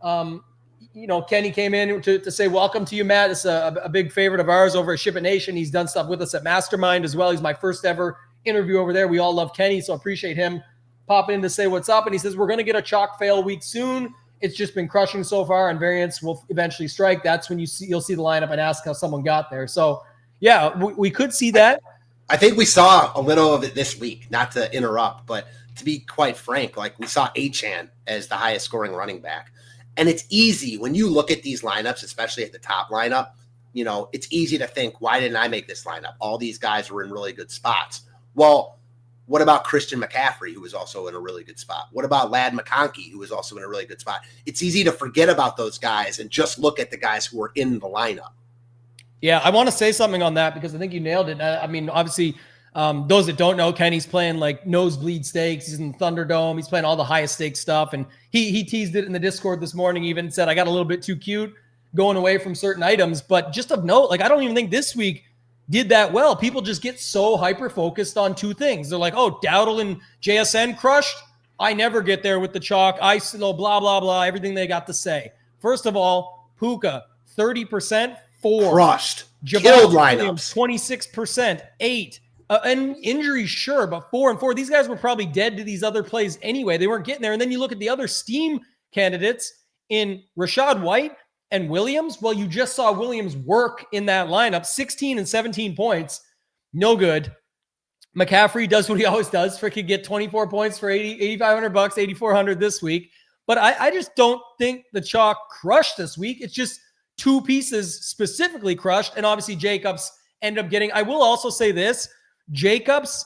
Kenny came in to say, welcome to you, Matt. It's a big favorite of ours over at Ship It Nation. He's done stuff with us at Mastermind as well. He's my first ever interview over there. We all love Kenny, so appreciate him popping in to say what's up. And he says, we're going to get a chalk fail week soon. It's just been crushing so far, and variance will eventually strike. That's when you'll see the lineup and ask how someone got there. So yeah, we could see that. I think we saw a little of it this week, not to interrupt, but to be quite frank, like, we saw Achane as the highest scoring running back. And it's easy when you look at these lineups, especially at the top lineup, it's easy to think, why didn't I make this lineup? All these guys were in really good spots. Well, what about Christian McCaffrey, who was also in a really good spot? What about Ladd McConkey, who was also in a really good spot? It's easy to forget about those guys and just look at the guys who were in the lineup. Yeah, I want to say something on that because I think you nailed it. I mean, obviously, those that don't know, Kenny's playing like nosebleed stakes. He's in the Thunderdome. He's playing all the highest stakes stuff. And he teased it in the Discord this morning, even said, I got a little bit too cute going away from certain items. But just of note, like, I don't even think this week did that well. People just get so hyper-focused on two things. They're like, oh, Dowdle and JSN crushed? I never get there with the chalk. I blah, blah, blah, everything they got to say. First of all, Puka, 30%, 4. Crushed. Killed lineups. 26%, 8. And injuries, sure, but 4 and 4. These guys were probably dead to these other plays anyway. They weren't getting there. And then you look at the other steam candidates in Rashad White and Williams. Well, you just saw Williams work in that lineup, 16 and 17 points. No good. McCaffrey does what he always does. Freaking get 24 points for $8,500, 8,400 this week. But I just don't think the chalk crushed this week. It's just two pieces specifically crushed. And obviously Jacobs ended up getting, I will also say this, Jacobs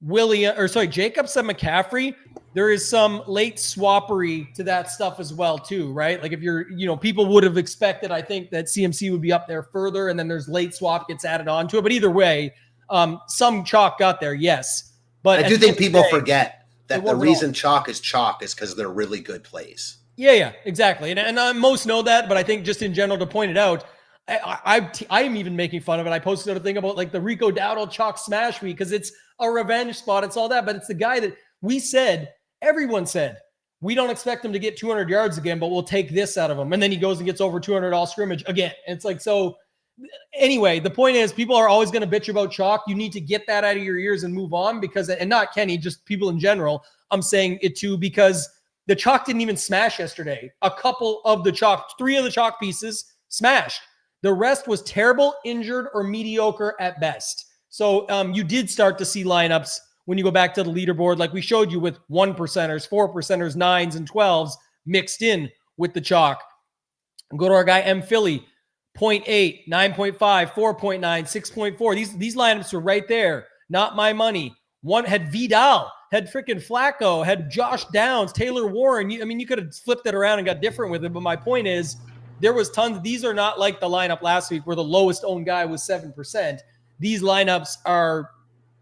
and McCaffrey, there is some late swappery to that stuff as well too, right? Like, if you're, people would have expected, I think, that CMC would be up there further, and then there's late swap gets added onto it. But either way, Some chalk got there, yes. But I do think people forget that the reason chalk is because they're really good plays. Yeah, exactly. And most know that, but I think just in general to point it out, I'm even making fun of it. I posted a thing about like the Rico Dowdle chalk smash week because it's a revenge spot. It's all that, but it's the guy that everyone said, we don't expect him to get 200 yards again, but we'll take this out of him. And then he goes and gets over 200 all scrimmage again. And it's like, so anyway, the point is people are always going to bitch about chalk. You need to get that out of your ears and move on and not Kenny, just people in general. I'm saying it too, because the chalk didn't even smash yesterday. A couple of the chalk, 3 of the chalk pieces smashed. The rest was terrible, injured, or mediocre at best. So you did start to see lineups when you go back to the leaderboard, like we showed you with 1%ers, 4%ers, 9s, and 12s mixed in with the chalk. And go to our guy M. Philly, 0.8, 9.5, 4.9, 6.4. These lineups were right there. Not my money. One had Vidal, had freaking Flacco, had Josh Downs, Taylor Warren. You could have flipped it around and got different with it. But my point is, there was tons. These are not like the lineup last week where the lowest owned guy was 7%. These lineups are,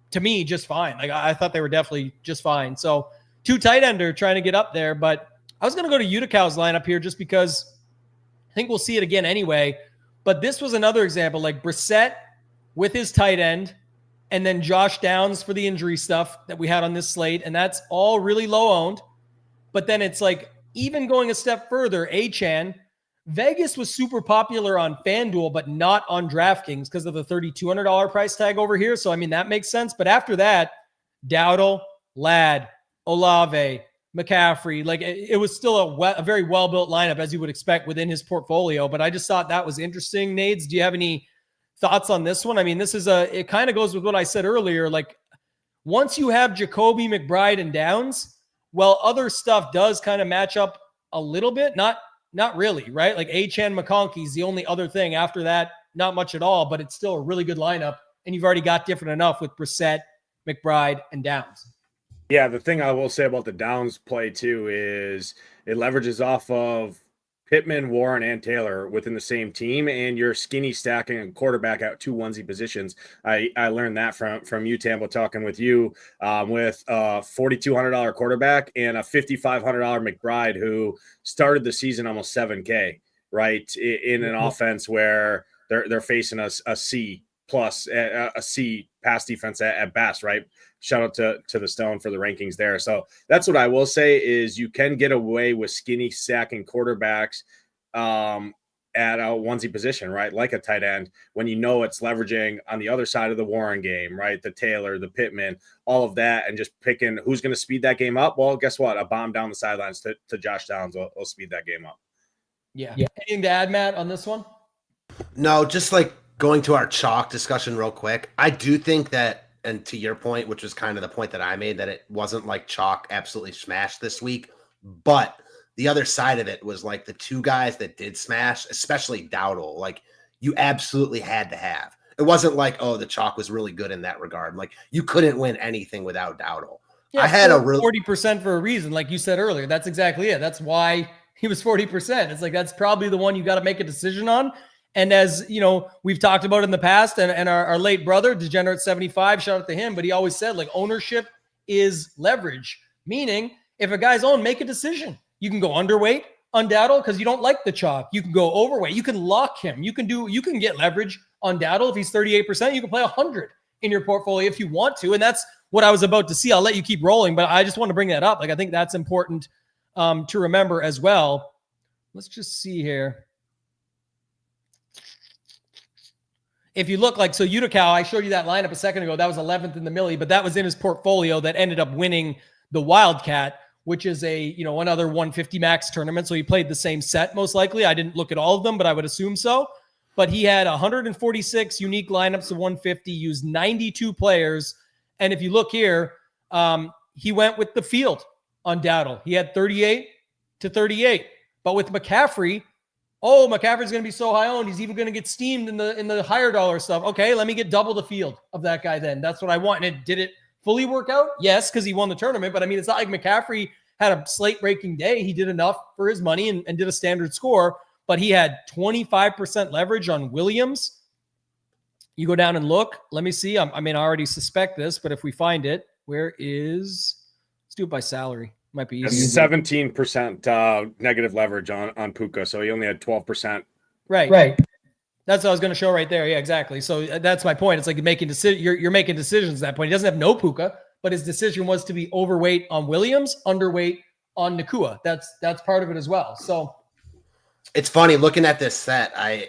to me, just fine. Like I thought they were definitely just fine. So 2 tight ender trying to get up there. But I was going to go to Uticow's lineup here just because I think we'll see it again anyway. But this was another example, like Brissett with his tight end, and then Josh Downs for the injury stuff that we had on this slate. And that's all really low owned. But then it's like, even going a step further, Achane, Vegas was super popular on FanDuel, but not on DraftKings because of the $3,200 price tag over here. So, that makes sense. But after that, Dowdle, Ladd, Olave, McCaffrey, like it was still a very well-built lineup as you would expect within his portfolio. But I just thought that was interesting. Nades, do you have any thoughts on this one? It kind of goes with what I said earlier. Like once you have Jacoby, McBride, and Downs, well, other stuff does kind of match up a little bit. Not really, right? Like Achane, McConkey's the only other thing. After that, not much at all, but it's still a really good lineup. And you've already got different enough with Brissett, McBride, and Downs. Yeah, the thing I will say about the Downs play too is it leverages off of Pittman, Warren, and Taylor within the same team, and you're skinny stacking a quarterback at 2 onesie positions. I learned that from you, Tambo, talking with you with a $4,200 quarterback and a $5,500 McBride who started the season almost $7K, right, in an offense where they're facing a C plus, a C pass defense at best, right? Shout out to the Stone for the rankings there. So that's what I will say is you can get away with skinny sacking quarterbacks at a onesie position, right? Like a tight end when you know it's leveraging on the other side of the Warren game, right? The Taylor, the Pittman, all of that, and just picking who's going to speed that game up. Well, guess what? A bomb down the sidelines to Josh Downs will speed that game up. Yeah. Anything to add, Matt, on this one? No, just like going to our chalk discussion real quick. I do think that, and to your point, which was kind of the point that I made, that it wasn't like chalk absolutely smashed this week. But the other side of it was like the 2 guys that did smash, especially Dowdle, like you absolutely had to have. It wasn't like, oh, the chalk was really good in that regard. Like you couldn't win anything without Dowdle. Yeah, I had a 40% for a reason, like you said earlier. That's exactly it. That's why he was 40%. It's like that's probably the one you got to make a decision on. And as you know, we've talked about in the past, and our late brother, Degenerate 75, shout out to him, but he always said, like, ownership is leverage. Meaning, if a guy's owned, make a decision. You can go underweight on Dowdle because you don't like the chalk. You can go overweight. You can lock him. You can get leverage on Dowdle. If he's 38%, you can play 100 in your portfolio if you want to. And that's what I was about to see. I'll let you keep rolling, but I just want to bring that up. Like, I think that's important to remember as well. Let's just see here. If you look like, so Uticow, I showed you that lineup a second ago. That was 11th in the millie, but that was in his portfolio that ended up winning the Wildcat, which is another 150 max tournament. So he played the same set most likely. I didn't look at all of them, but I would assume so. But he had 146 unique lineups of 150, used 92 players. And if you look here, he went with the field on Dowdle. He had 38 to 38. But with McCaffrey, McCaffrey's going to be so high owned. He's even going to get steamed in the higher dollar stuff. Okay, let me get double the field of that guy then. That's what I want. And did it fully work out? Yes, because he won the tournament. But it's not like McCaffrey had a slate-breaking day. He did enough for his money and did a standard score. But he had 25% leverage on Williams, You go down and look. Let me see. I mean, I already suspect this, but if we find it, let's do it by salary. Might be easier. 17% negative leverage on Puka, so he only had 12%. Right. That's what I was going to show right there. Yeah, exactly. So that's my point. It's like you're making decisions at that point. He doesn't have no Puka, but his decision was to be overweight on Williams, underweight on Nakua. That's part of it as well. So it's funny looking at this set. I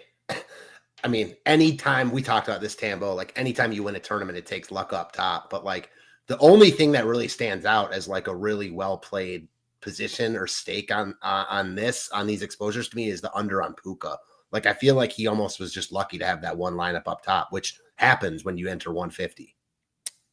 mean, anytime we talked about this, Tambo, like anytime you win a tournament, it takes luck up top. But like the only thing that really stands out as like a really well played position or stake on these exposures to me is the under on Puka. Like I feel like he almost was just lucky to have that one lineup up top, which happens when you enter 150.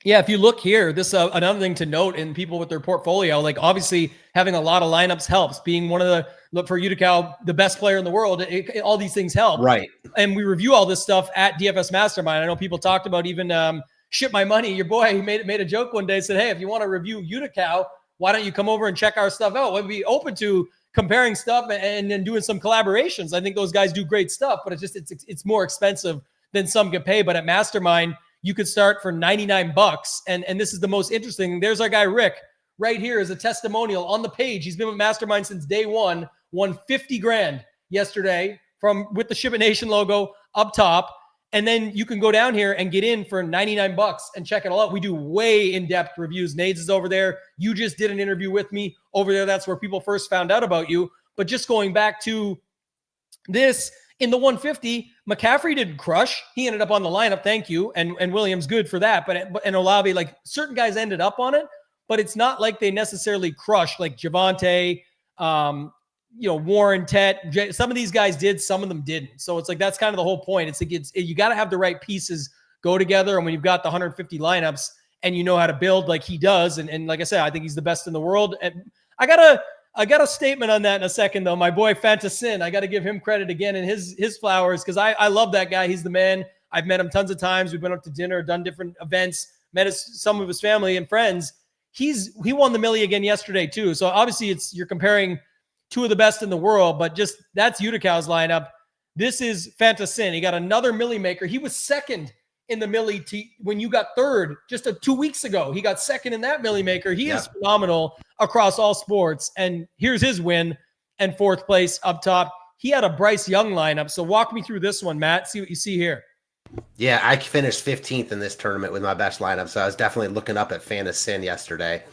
Yeah, if you look here, this another thing to note in people with their portfolio, like obviously having a lot of lineups helps. Being one of for Utica, the best player in the world, all these things help. Right. And we review all this stuff at DFS Mastermind. I know people talked about even Ship My Money. Your boy made a joke one day, said, hey, if you want to review Utica, why don't you come over and check our stuff out? We'd be open to comparing stuff and then doing some collaborations. I think those guys do great stuff, but it's more expensive than some can pay. But at Mastermind, you could start for $99. And this is the most interesting. There's our guy, Rick, right here is a testimonial on the page. He's been with Mastermind since day one, won 50 grand yesterday with the Ship It Nation logo up top. And then you can go down here and get in for $99 and check it all out. We do way in-depth reviews. Nades is over there. You just did an interview with me over there. That's where people first found out about you. But just going back to this, in the 150, McCaffrey didn't crush. He ended up on the lineup. Thank you. And Williams, good for that. And Olave, like certain guys ended up on it, but it's not like they necessarily crushed like Javonte, Warren, Tet. Some of these guys did, some of them didn't. So it's like that's kind of the whole point. It's like you got to have the right pieces go together. And when you've got the 150 lineups and you know how to build like he does, and like I said, I think he's the best in the world. And I got a statement on that in a second, though. My boy Fantasin, I got to give him credit again and his flowers because I love that guy. He's the man. I've met him tons of times. We've been up to dinner, done different events, met some of his family and friends. He won the Millie again yesterday too. So obviously you're comparing two of the best in the world, but just that's Utica's lineup. This is Fantasin. He got another Millie maker. He was second in the Millie when you got third just 2 weeks ago. He got second in that Millie maker. He is phenomenal across all sports. And here's his win and fourth place up top. He had a Bryce Young lineup. So walk me through this one, Matt. See what you see here. Yeah, I finished 15th in this tournament with my best lineup. So I was definitely looking up at Fantasin yesterday.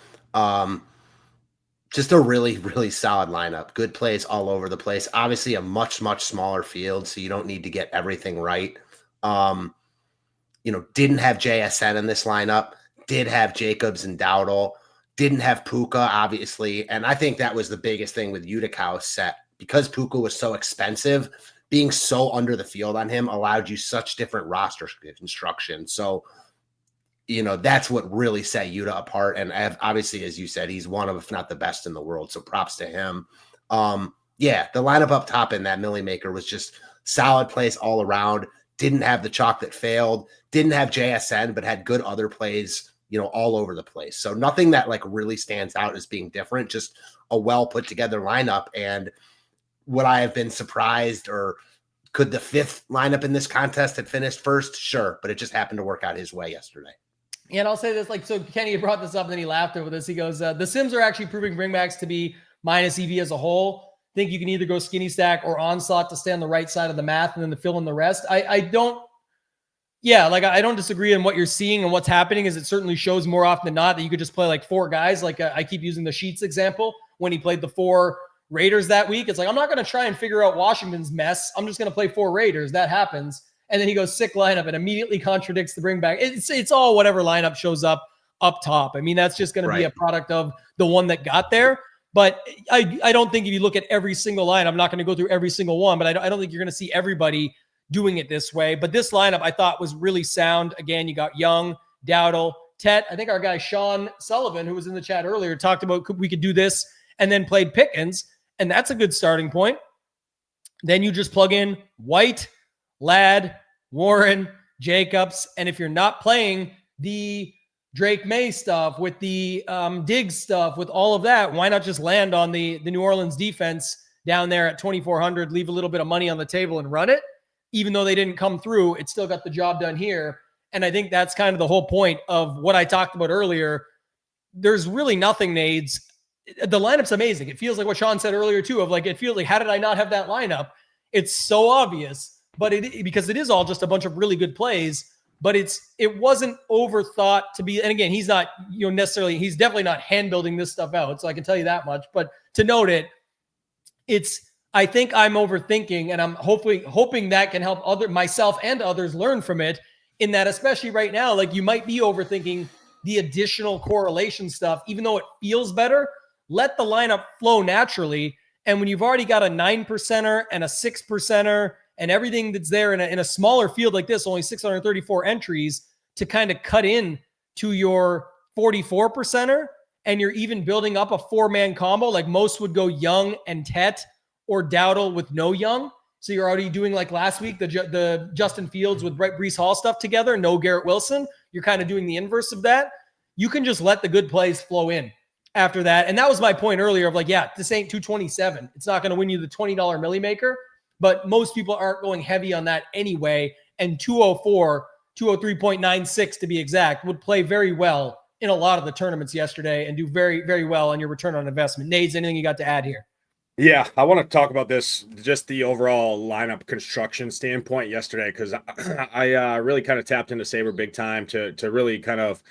Just a really, really solid lineup. Good plays all over the place. Obviously a much, much smaller field, so you don't need to get everything right. Didn't have JSN in this lineup, did have Jacobs and Dowdle, didn't have Puka, obviously. And I think that was the biggest thing with Utica's set. Because Puka was so expensive, being so under the field on him allowed you such different roster construction. So, that's what really set Uta apart. And obviously, as you said, he's one of, if not the best in the world. So props to him. The lineup up top in that Millie Maker was just solid plays all around. Didn't have the chalk that failed. Didn't have JSN, but had good other plays, all over the place. So nothing that like really stands out as being different. Just a well put together lineup. And would I have been surprised, or could the fifth lineup in this contest have finished first? Sure, but it just happened to work out his way yesterday. Yeah, and I'll say this, so Kenny brought this up and then he laughed over this. He goes, the Sims are actually proving bringbacks to be minus EV as a whole. I think you can either go skinny stack or onslaught to stay on the right side of the math and then to fill in the rest. I don't disagree on what you're seeing and what's happening is it certainly shows more often than not that you could just play like four guys. Like I keep using the Sheets example when he played the four Raiders that week. It's like, I'm not going to try and figure out Washington's mess. I'm just going to play four Raiders. That happens. And then he goes sick lineup and immediately contradicts the bring back. It's all whatever lineup shows up top. I mean, that's just going to be a product of the one that got there. But I don't think if you look at every single line, I'm not going to go through every single one, but I don't think you're going to see everybody doing it this way. But this lineup I thought was really sound. Again, you got Young, Dowdle, Tet. I think our guy Sean Sullivan, who was in the chat earlier, talked about we could do this and then played Pickens. And that's a good starting point. Then you just plug in White, Ladd, Warren, Jacobs. And if you're not playing the Drake May stuff with the Diggs stuff, with all of that, why not just land on the New Orleans defense down there at 2,400, leave a little bit of money on the table and run it? even though they didn't come through, it still got the job done here. And I think that's kind of the whole point of what I talked about earlier. There's really nothing, Nades. The lineup's amazing. It feels like what Sean said earlier too, of like, it feels like, how did I not have that lineup? It's so obvious, but because it is all just a bunch of really good plays, but it wasn't overthought to be. And again, he's not, necessarily, he's definitely not hand building this stuff out. So I can tell you that much, but to note it, I think I'm overthinking, and I'm hoping that can help myself and others learn from it, in that, especially right now, like you might be overthinking the additional correlation stuff, even though it feels better. Let the lineup flow naturally. And when you've already got a 9%er and a 6%er and everything that's there in a smaller field like this, only 634 entries, to kind of cut in to your 44%er, and you're even building up a 4-man combo, like most would go Young and Tet, or Dowdle with no Young. So you're already doing, like last week, the Justin Fields with Breece Hall stuff together, no Garrett Wilson. You're kind of doing the inverse of that. You can just let the good plays flow in after that. And that was my point earlier of like, yeah, this ain't 227. It's not going to win you the $20 Millie Maker, but most people aren't going heavy on that anyway. And 204, 203.96 to be exact, would play very well in a lot of the tournaments yesterday and do very, very well on your return on investment. Nades, anything you got to add here? Yeah, I want to talk about this, just the overall lineup construction standpoint yesterday, because I really kind of tapped into Saber big time to really kind of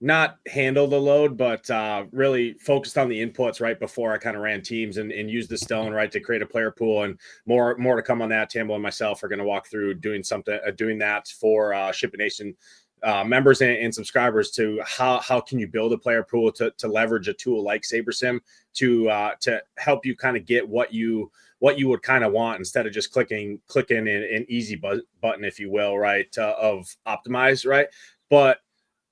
not handle the load, but really focused on the inputs right before I kind of ran teams and used the stone right to create a player pool. And more to come on that. Tambo and myself are going to walk through doing that for Ship It Nation members and subscribers, to how can you build a player pool to leverage a tool like SaberSim to help you kind of get what you would kind of want, instead of just clicking an easy button, if you will, right, of optimize, right? But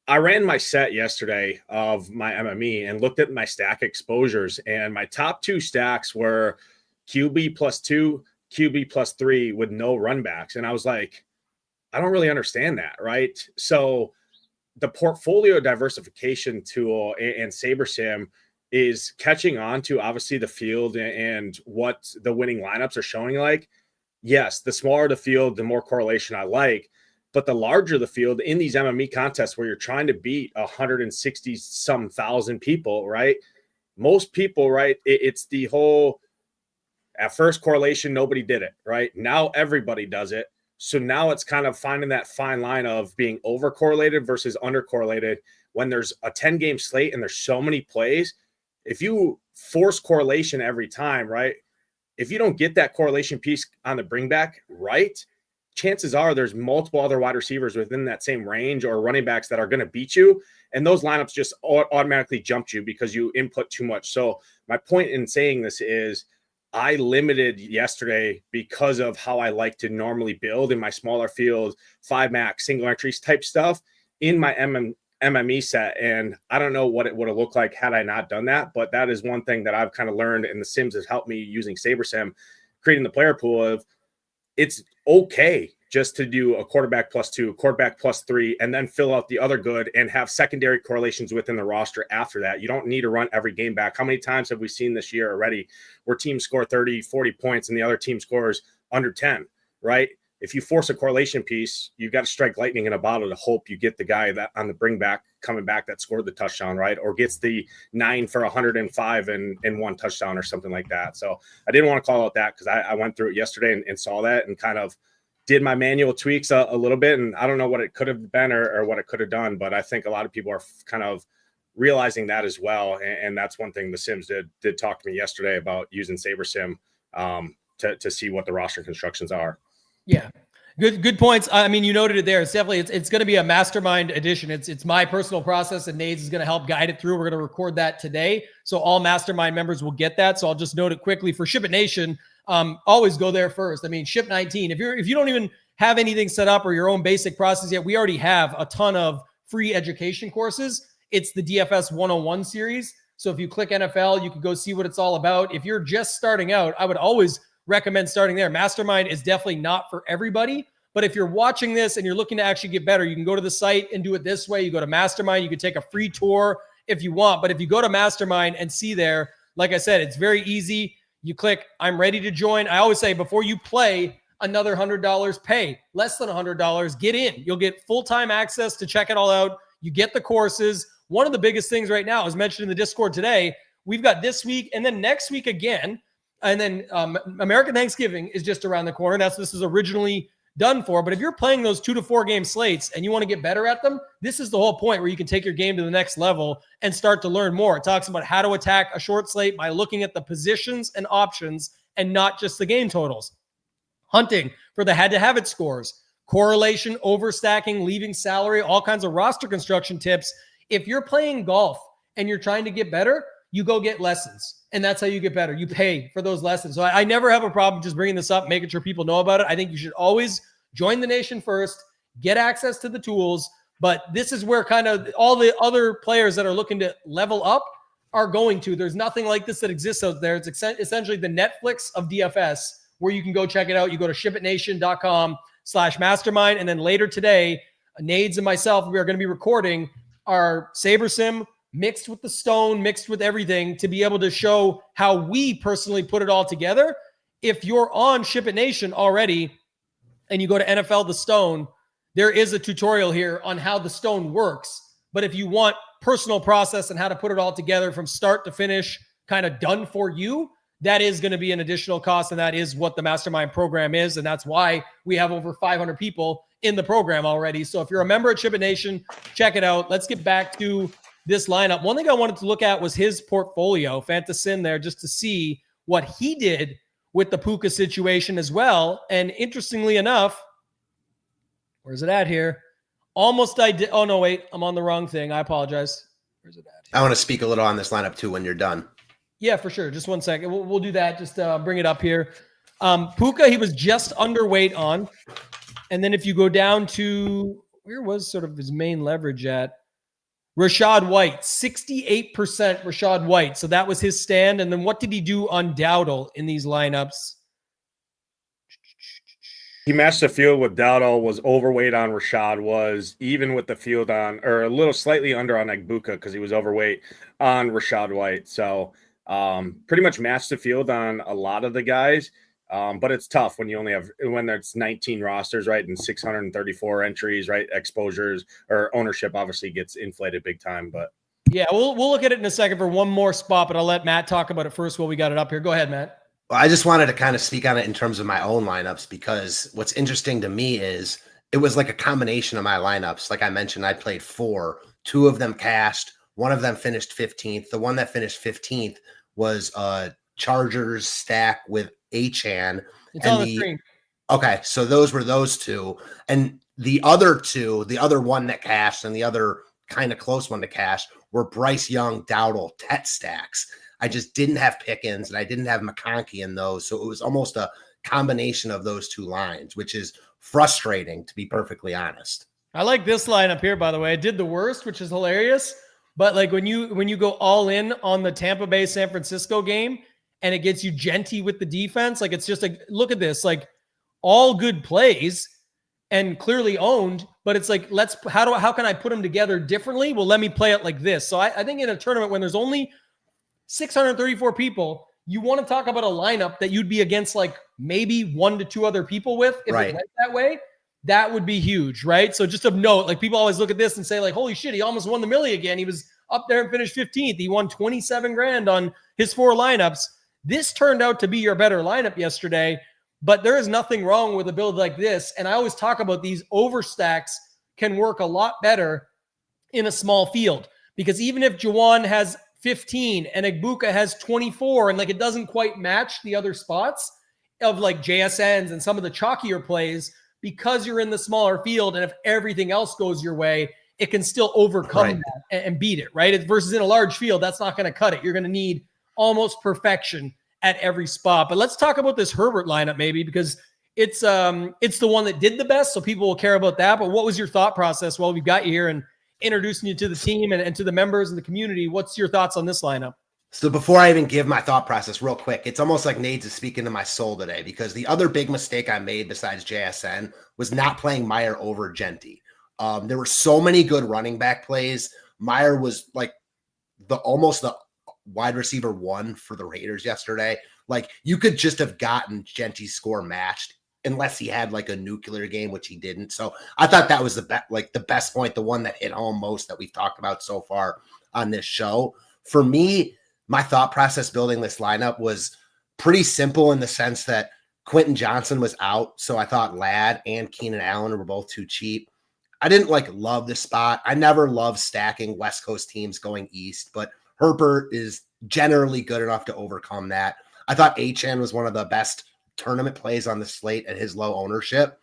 I ran my set yesterday of my MME and looked at my stack exposures, and my top 2 stacks were QB +2, QB +3 with no run backs. And I was like, I don't really understand that, right? So the portfolio diversification tool and SaberSim is catching on to obviously the field and what the winning lineups are showing. Like, yes, the smaller the field, the more correlation I like, but the larger the field in these MME contests where you're trying to beat 160 some thousand people, right? Most people, right? It's the whole, at first correlation, nobody did it, right? Now everybody does it. So now it's kind of finding that fine line of being over correlated versus under correlated. When there's a 10-game slate and there's so many plays, if you force correlation every time, right? If you don't get that correlation piece on the bring back right, chances are there's multiple other wide receivers within that same range or running backs that are going to beat you. And those lineups just automatically jumped you because you input too much. So my point in saying this is, I limited yesterday because of how I like to normally build in my smaller field, 5-max, single entries type stuff in my MME set. And I don't know what it would have looked like had I not done that. But that is one thing that I've kind of learned, and the Sims has helped me using SaberSim, creating the player pool of, it's okay just to do a quarterback +2, quarterback +3, and then fill out the other good and have secondary correlations within the roster after that. You don't need to run every game back. How many times have we seen this year already where teams score 30, 40 points and the other team scores under 10, right? If you force a correlation piece, you've got to strike lightning in a bottle to hope you get the guy that on the bring back coming back that scored the touchdown, right? Or gets the 9 for 105 and 1 touchdown or something like that. So I didn't want to call out that because I went through it yesterday and saw that and kind of did my manual tweaks a little bit. And I don't know what it could have been or what it could have done, but I think a lot of people are kind of realizing that as well. And that's one thing the Sims did talk to me yesterday about using SaberSim to see what the roster constructions are. Yeah. Good points. I mean, you noted it there. It's definitely, it's going to be a mastermind edition. It's my personal process, and Nades is going to help guide it through. We're going to record that today. So all mastermind members will get that. So I'll just note it quickly for Ship It Nation. Always go there first. I mean, Ship 19, if you don't even have anything set up or your own basic process yet, we already have a ton of free education courses. It's the DFS 101 series. So if you click NFL, you can go see what it's all about. If you're just starting out, I would always recommend starting there. Mastermind is definitely not for everybody, but if you're watching this and you're looking to actually get better, you can go to the site and do it this way. You go to Mastermind, you can take a free tour if you want, but if you go to Mastermind and see there, like I said, it's very easy. You click, I'm ready to join. I always say before you play, another $100, pay less than $100, get in. You'll get full-time access to check it all out. You get the courses. One of the biggest things right now, as mentioned in the Discord today, we've got this week and then next week again. And then American Thanksgiving is just around the corner. That's what this is originally done for. But if you're playing those 2 to 4 game slates and you want to get better at them, this is the whole point where you can take your game to the next level and start to learn more. It talks about how to attack a short slate by looking at the positions and options and not just the game totals. Hunting for the had-to-have-it scores, correlation, overstacking, leaving salary, all kinds of roster construction tips. If you're playing golf and you're trying to get better, you go get lessons. And that's how you get better. You pay for those lessons. So I never have a problem just bringing this up, making sure people know about it. I think you should always join the nation first, get access to the tools. But this is where kind of all the other players that are looking to level up are going to. There's nothing like this that exists out there. It's essentially the Netflix of DFS, where you can go check it out. You go to shipitnation.com/mastermind. And then later today, Nades and myself, we are going to be recording our Saber Sim mixed with the Stone, mixed with everything to be able to show how we personally put it all together. If you're on Ship It Nation already and you go to NFL The Stone, there is a tutorial here on how the Stone works. But if you want personal process and how to put it all together from start to finish, kind of done for you, that is going to be an additional cost. And that is what the mastermind program is. And that's why we have over 500 people in the program already. So if you're a member at Ship It Nation, check it out. Let's get back to this lineup. One thing I wanted to look at was his portfolio, Fantasin there, just to see what he did with the Puka situation as well. And interestingly enough, where's it at here? Almost I did. Oh, no, wait. I'm on the wrong thing. I apologize. Where's it at? I want to speak a little on this lineup too when you're done. Yeah, for sure. Just 1 second. We'll do that. Just bring it up here. Puka, he was just underweight on. And then if you go down to, where was sort of his main leverage at? Rashad White, 68% Rashad White. So that was his stand. And then what did he do on Dowdle in these lineups? He matched the field with Dowdle, was overweight on Rashad, was even with the field on, or a little slightly under on Egbuka because he was overweight on Rashad White. So pretty much matched the field on a lot of the guys. But it's tough when you only have, when there's 19 rosters, right? And 634 entries, right? Exposures or ownership obviously gets inflated big time, but yeah, we'll look at it in a second for one more spot, but I'll let Matt talk about it first while we got it up here. Go ahead, Matt. Well, I just wanted to kind of speak on it in terms of my own lineups, because what's interesting to me is it was like a combination of my lineups. Like I mentioned, I played 4, 2 of them cashed, 1 of them finished 15th. The one that finished 15th was Chargers stack with Achan. It's on the screen. Okay, so those were those 2. And the other 2, the other one that cashed and the other kind of close one to cash were Bryce Young, Dowdle, Tet stacks. I just didn't have Pickens and I didn't have McConkey in those. So it was almost a combination of those 2 lines, which is frustrating, to be perfectly honest. I like this lineup here, by the way. I did the worst, which is hilarious. But like when you go all in on the Tampa Bay San Francisco game and it gets you Genty with the defense, like it's just like, look at this, like all good plays and clearly owned, but it's like, how can I put them together differently? Well, let me play it like this. So I think in a tournament when there's only 634 people, you want to talk about a lineup that you'd be against like maybe 1 to 2 other people with. If it went that way, that would be huge, right? So just of note, like people always look at this and say like, holy shit, he almost won the milli again. He was up there and finished 15th. He won 27 grand on his 4 lineups. This turned out to be your better lineup yesterday, but there is nothing wrong with a build like this. And I always talk about these overstacks can work a lot better in a small field, because even if Juwan has 15 and Egbuka has 24 and like it doesn't quite match the other spots of like JSNs and some of the chalkier plays, because you're in the smaller field and if everything else goes your way, it can still overcome that and beat it, right? Versus in a large field, that's not going to cut it. You're going to need almost perfection at every spot. But let's talk about this Herbert lineup maybe, because it's the one that did the best, so people will care about that. But what was your thought process while we've got you here and introducing you to the team and to the members and the community? What's your thoughts on this lineup? So before I even give my thought process real quick, it's almost like Nades is speaking to my soul today, because the other big mistake I made besides JSN was not playing Meyer over Genty. There were so many good running back plays. Meyer was like almost the wide receiver 1 for the Raiders yesterday. Like you could just have gotten Genty's score matched unless he had like a nuclear game, which he didn't. So I thought that was the best point, the one that hit home most that we've talked about so far on this show. For me, my thought process building this lineup was pretty simple in the sense that Quentin Johnson was out. So I thought Ladd and Keenan Allen were both too cheap. I didn't love this spot. I never love stacking West Coast teams going east, but Herbert is generally good enough to overcome that. I thought Achane was one of the best tournament plays on the slate at his low ownership.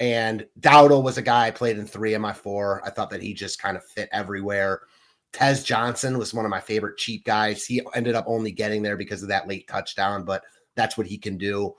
And Dowdle was a guy I played in 3 of my 4. I thought that he just kind of fit everywhere. Tez Johnson was one of my favorite cheap guys. He ended up only getting there because of that late touchdown, but that's what he can do.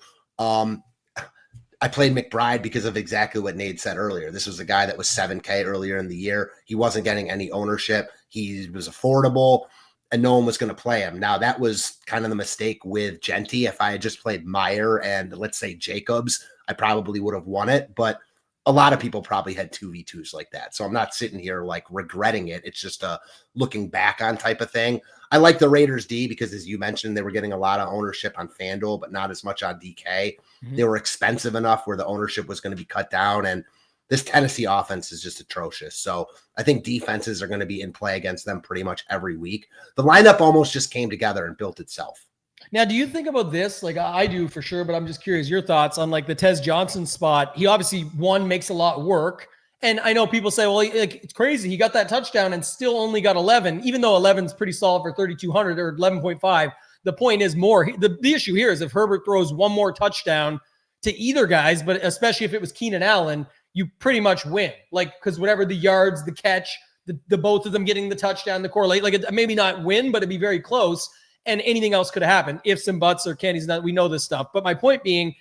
I played McBride because of exactly what Nate said earlier. This was a guy that was $7K earlier in the year. He wasn't getting any ownership. He was affordable, and no one was going to play him. Now, that was kind of the mistake with Genty. If I had just played Meyer and, let's say, Jacobs, I probably would have won it. But a lot of people probably had 2v2s like that. So I'm not sitting here regretting it. It's just a looking back on type of thing. I like the Raiders D because, as you mentioned, they were getting a lot of ownership on FanDuel, but not as much on DK. Mm-hmm. They were expensive enough where the ownership was going to be cut down. And this Tennessee offense is just atrocious. So I think defenses are going to be in play against them pretty much every week. The lineup almost just came together and built itself. Now, do you think about this? I do for sure, but I'm just curious your thoughts on the Tez Johnson spot. He obviously, one, makes a lot work. And I know people say, well, it's crazy. He got that touchdown and still only got 11, even though 11 is pretty solid for 3,200 or 11.5. The point is more. The issue here is if Herbert throws one more touchdown to either guys, but especially if it was Keenan Allen, you pretty much win. Because whatever the yards, the catch, the both of them getting the touchdown, the correlate, maybe not win, but it'd be very close. And anything else could have happened. Ifs and buts or candies, we know this stuff. But my point being,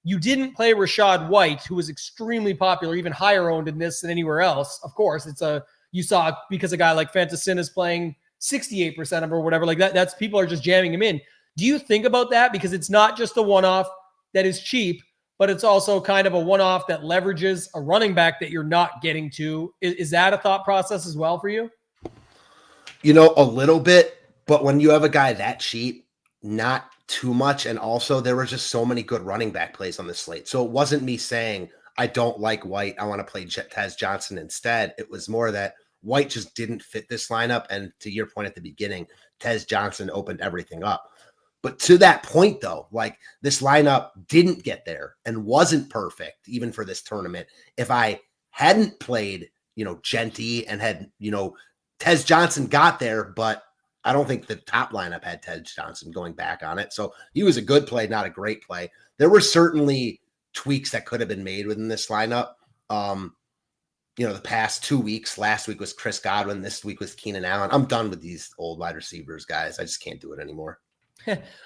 you didn't play Rachaad White, who was extremely popular, even higher owned in this than anywhere else. Of course, you saw because a guy like Fantasin is playing 68% of or whatever like that. That's people are just jamming him in. Do you think about that? Because it's not just a one-off that is cheap, but it's also kind of a one-off that leverages a running back that you're not getting to. Is that a thought process as well for you? A little bit. But when you have a guy that cheap, not too much. And also there were just so many good running back plays on the slate. So it wasn't me saying, I don't like White, I want to play Tez Johnson instead. It was more that White just didn't fit this lineup. And to your point at the beginning, Tez Johnson opened everything up. But to that point, though, this lineup didn't get there and wasn't perfect, even for this tournament. If I hadn't played, Genty and had, Tez Johnson got there, but I don't think the top lineup had Tez Johnson going back on it. So he was a good play, not a great play. There were certainly tweaks that could have been made within this lineup. The past 2 weeks, last week was Chris Godwin. This week was Keenan Allen. I'm done with these old wide receivers, guys. I just can't do it anymore.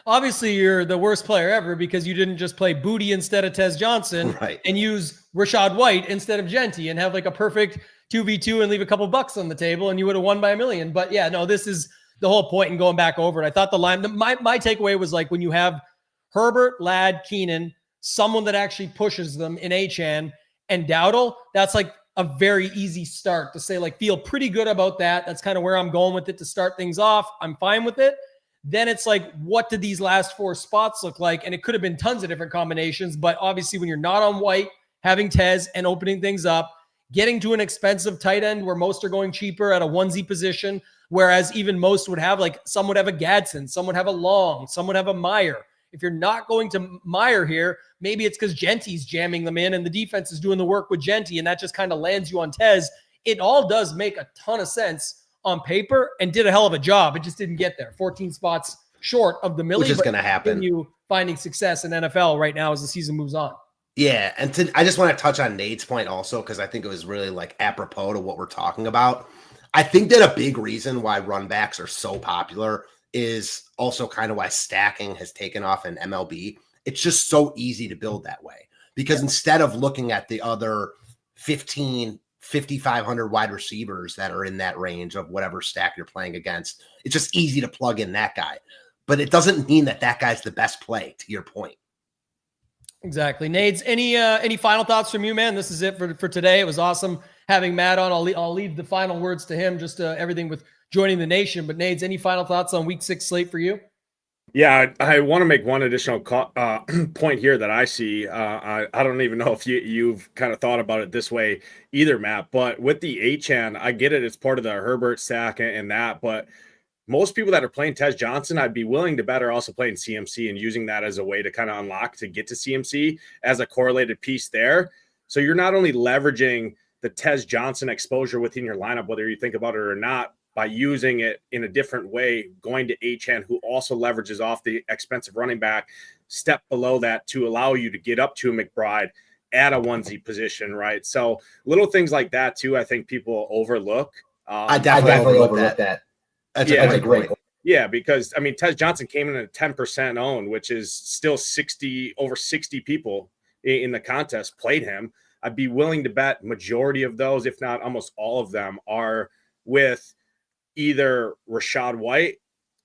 Obviously, you're the worst player ever because you didn't just play Booty instead of Tez Johnson and use Rachaad White instead of Genty and have a perfect 2v2 and leave a couple bucks on the table and you would have won by $1 million. But yeah, no, this is the whole point in going back over it. I thought the line, my takeaway was when you have Herbert, Ladd, Keenan, someone that actually pushes them in Achane and Dowdle, that's a very easy start to say, feel pretty good about that. That's kind of where I'm going with it to start things off. I'm fine with it. Then it's what did these last 4 spots look like? And it could have been tons of different combinations, but obviously when you're not on White, having Tez and opening things up, getting to an expensive tight end where most are going cheaper at a onesie position, whereas even most would have some would have a Gadsden, some would have a Long, some would have a Meyer. If you're not going to Meyer here, maybe it's because Genty's jamming them in and the defense is doing the work with Genty and that just kind of lands you on Tez. It all does make a ton of sense on paper and did a hell of a job. It just didn't get there. 14 spots short of the million. Which is going to happen. You finding success in NFL right now as the season moves on. Yeah, and I just want to touch on Nate's point also because I think it was really apropos to what we're talking about. I think that a big reason why run backs are so popular is also kind of why stacking has taken off in MLB. It's just so easy to build that way because instead of looking at the other 5,500 wide receivers that are in that range of whatever stack you're playing against, it's just easy to plug in that guy. But it doesn't mean that guy's the best play, to your point. Exactly. Nades, any final thoughts from you, man? This is it for today. It was awesome having Matt on. I'll leave the final words to him, just everything with joining the nation. But Nades, any final thoughts on week 6 slate for you? Yeah, I want to make one additional point here that I see. I don't even know if you've kind of thought about it this way either, Matt. But with the Achane, I get it; it's part of the Herbert stack and that. But most people that are playing Tez Johnson, I'd be willing to bet are also playing CMC and using that as a way to kind of unlock to get to CMC as a correlated piece there. So you're not only leveraging the Tez Johnson exposure within your lineup, whether you think about it or not, by using it in a different way, going to Achane, who also leverages off the expensive running back, step below that to allow you to get up to a McBride at a onesie position, right? So little things like that too, I think people overlook. I definitely overlook that. That's a great point. Yeah, because I mean, Tez Johnson came in at 10% owned, which is still over 60 people in the contest played him. I'd be willing to bet majority of those, if not almost all of them, are with either Rachaad White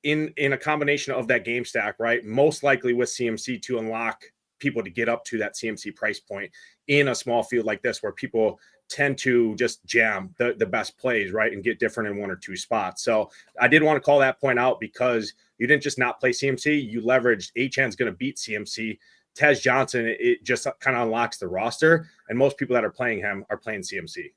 in a combination of that game stack, right? Most likely with CMC to unlock people to get up to that CMC price point in a small field like this, where people tend to just jam the best plays, right? And get different in one or two spots. So I did want to call that point out because you didn't just not play CMC, you leveraged Achane's going to beat CMC. Tez Johnson, it just kind of unlocks the roster. And most people that are playing him are playing CMC.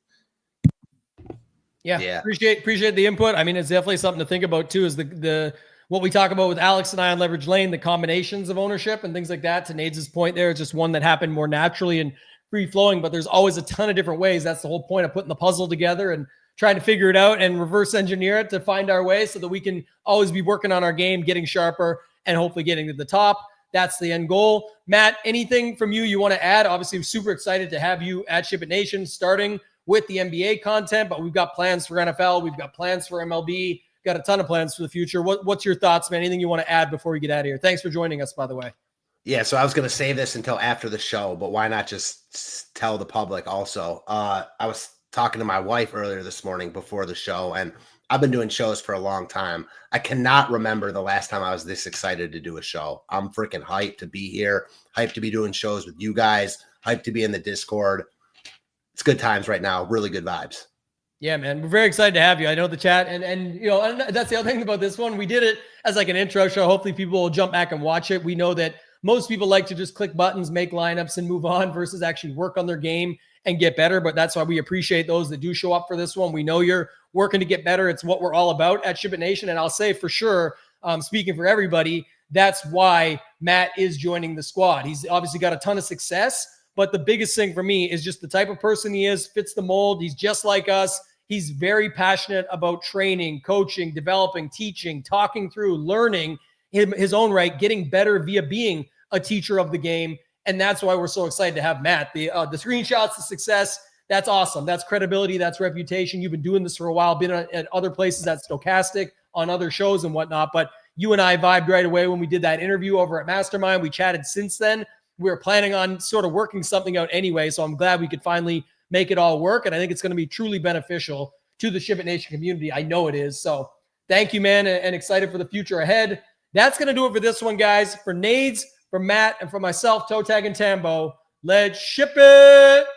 Yeah. Appreciate the input. I mean, it's definitely something to think about too, is the what we talk about with Alex and I on Leverage Lane, the combinations of ownership and things like that. To Nades's point there, it's just one that happened more naturally and free flowing, but there's always a ton of different ways. That's the whole point of putting the puzzle together and trying to figure it out and reverse engineer it to find our way so that we can always be working on our game, getting sharper, and hopefully getting to the top. That's the end goal. Matt, anything from you want to add? Obviously, I'm super excited to have you at Ship It Nation, starting with the NBA content, but we've got plans for NFL. We've got plans for MLB. Got a ton of plans for the future. What's your thoughts, man? Anything you want to add before we get out of here? Thanks for joining us, by the way. Yeah, so I was going to save this until after the show, but why not just tell the public also? I was talking to my wife earlier this morning before the show, and I've been doing shows for a long time. I cannot remember the last time I was this excited to do a show. I'm freaking hyped to be here, hyped to be doing shows with you guys, hyped to be in the Discord. It's good times right now. Really good vibes. Yeah, man. We're very excited to have you. I know the chat and you know, and that's the other thing about this one. We did it as like an intro show. Hopefully people will jump back and watch it. We know that most people like to just click buttons, make lineups and move on versus actually work on their game and get better. But that's why we appreciate those that do show up for this one. We know you're working to get better. It's what we're all about at Ship It Nation. And I'll say for sure, speaking for everybody, that's why Matt is joining the squad. He's obviously got a ton of success, but the biggest thing for me is just the type of person he is, fits the mold. He's just like us. He's very passionate about training, coaching, developing, teaching, talking through, learning his own right, getting better via being a teacher of the game. And that's why we're so excited to have Matt. The screenshots, the success, that's awesome. That's credibility. That's reputation. You've been doing this for a while, been at other places at Stochastic, on other shows and whatnot. But you and I vibed right away when we did that interview over at Mastermind. We chatted since then. We were planning on sort of working something out anyway. So I'm glad we could finally make it all work. And I think it's going to be truly beneficial to the Ship It Nation community. I know it is. So thank you, man, and excited for the future ahead. That's going to do it for this one, guys. For Nades, for Matt, and for myself, ToeTagginTambo, let's ship it.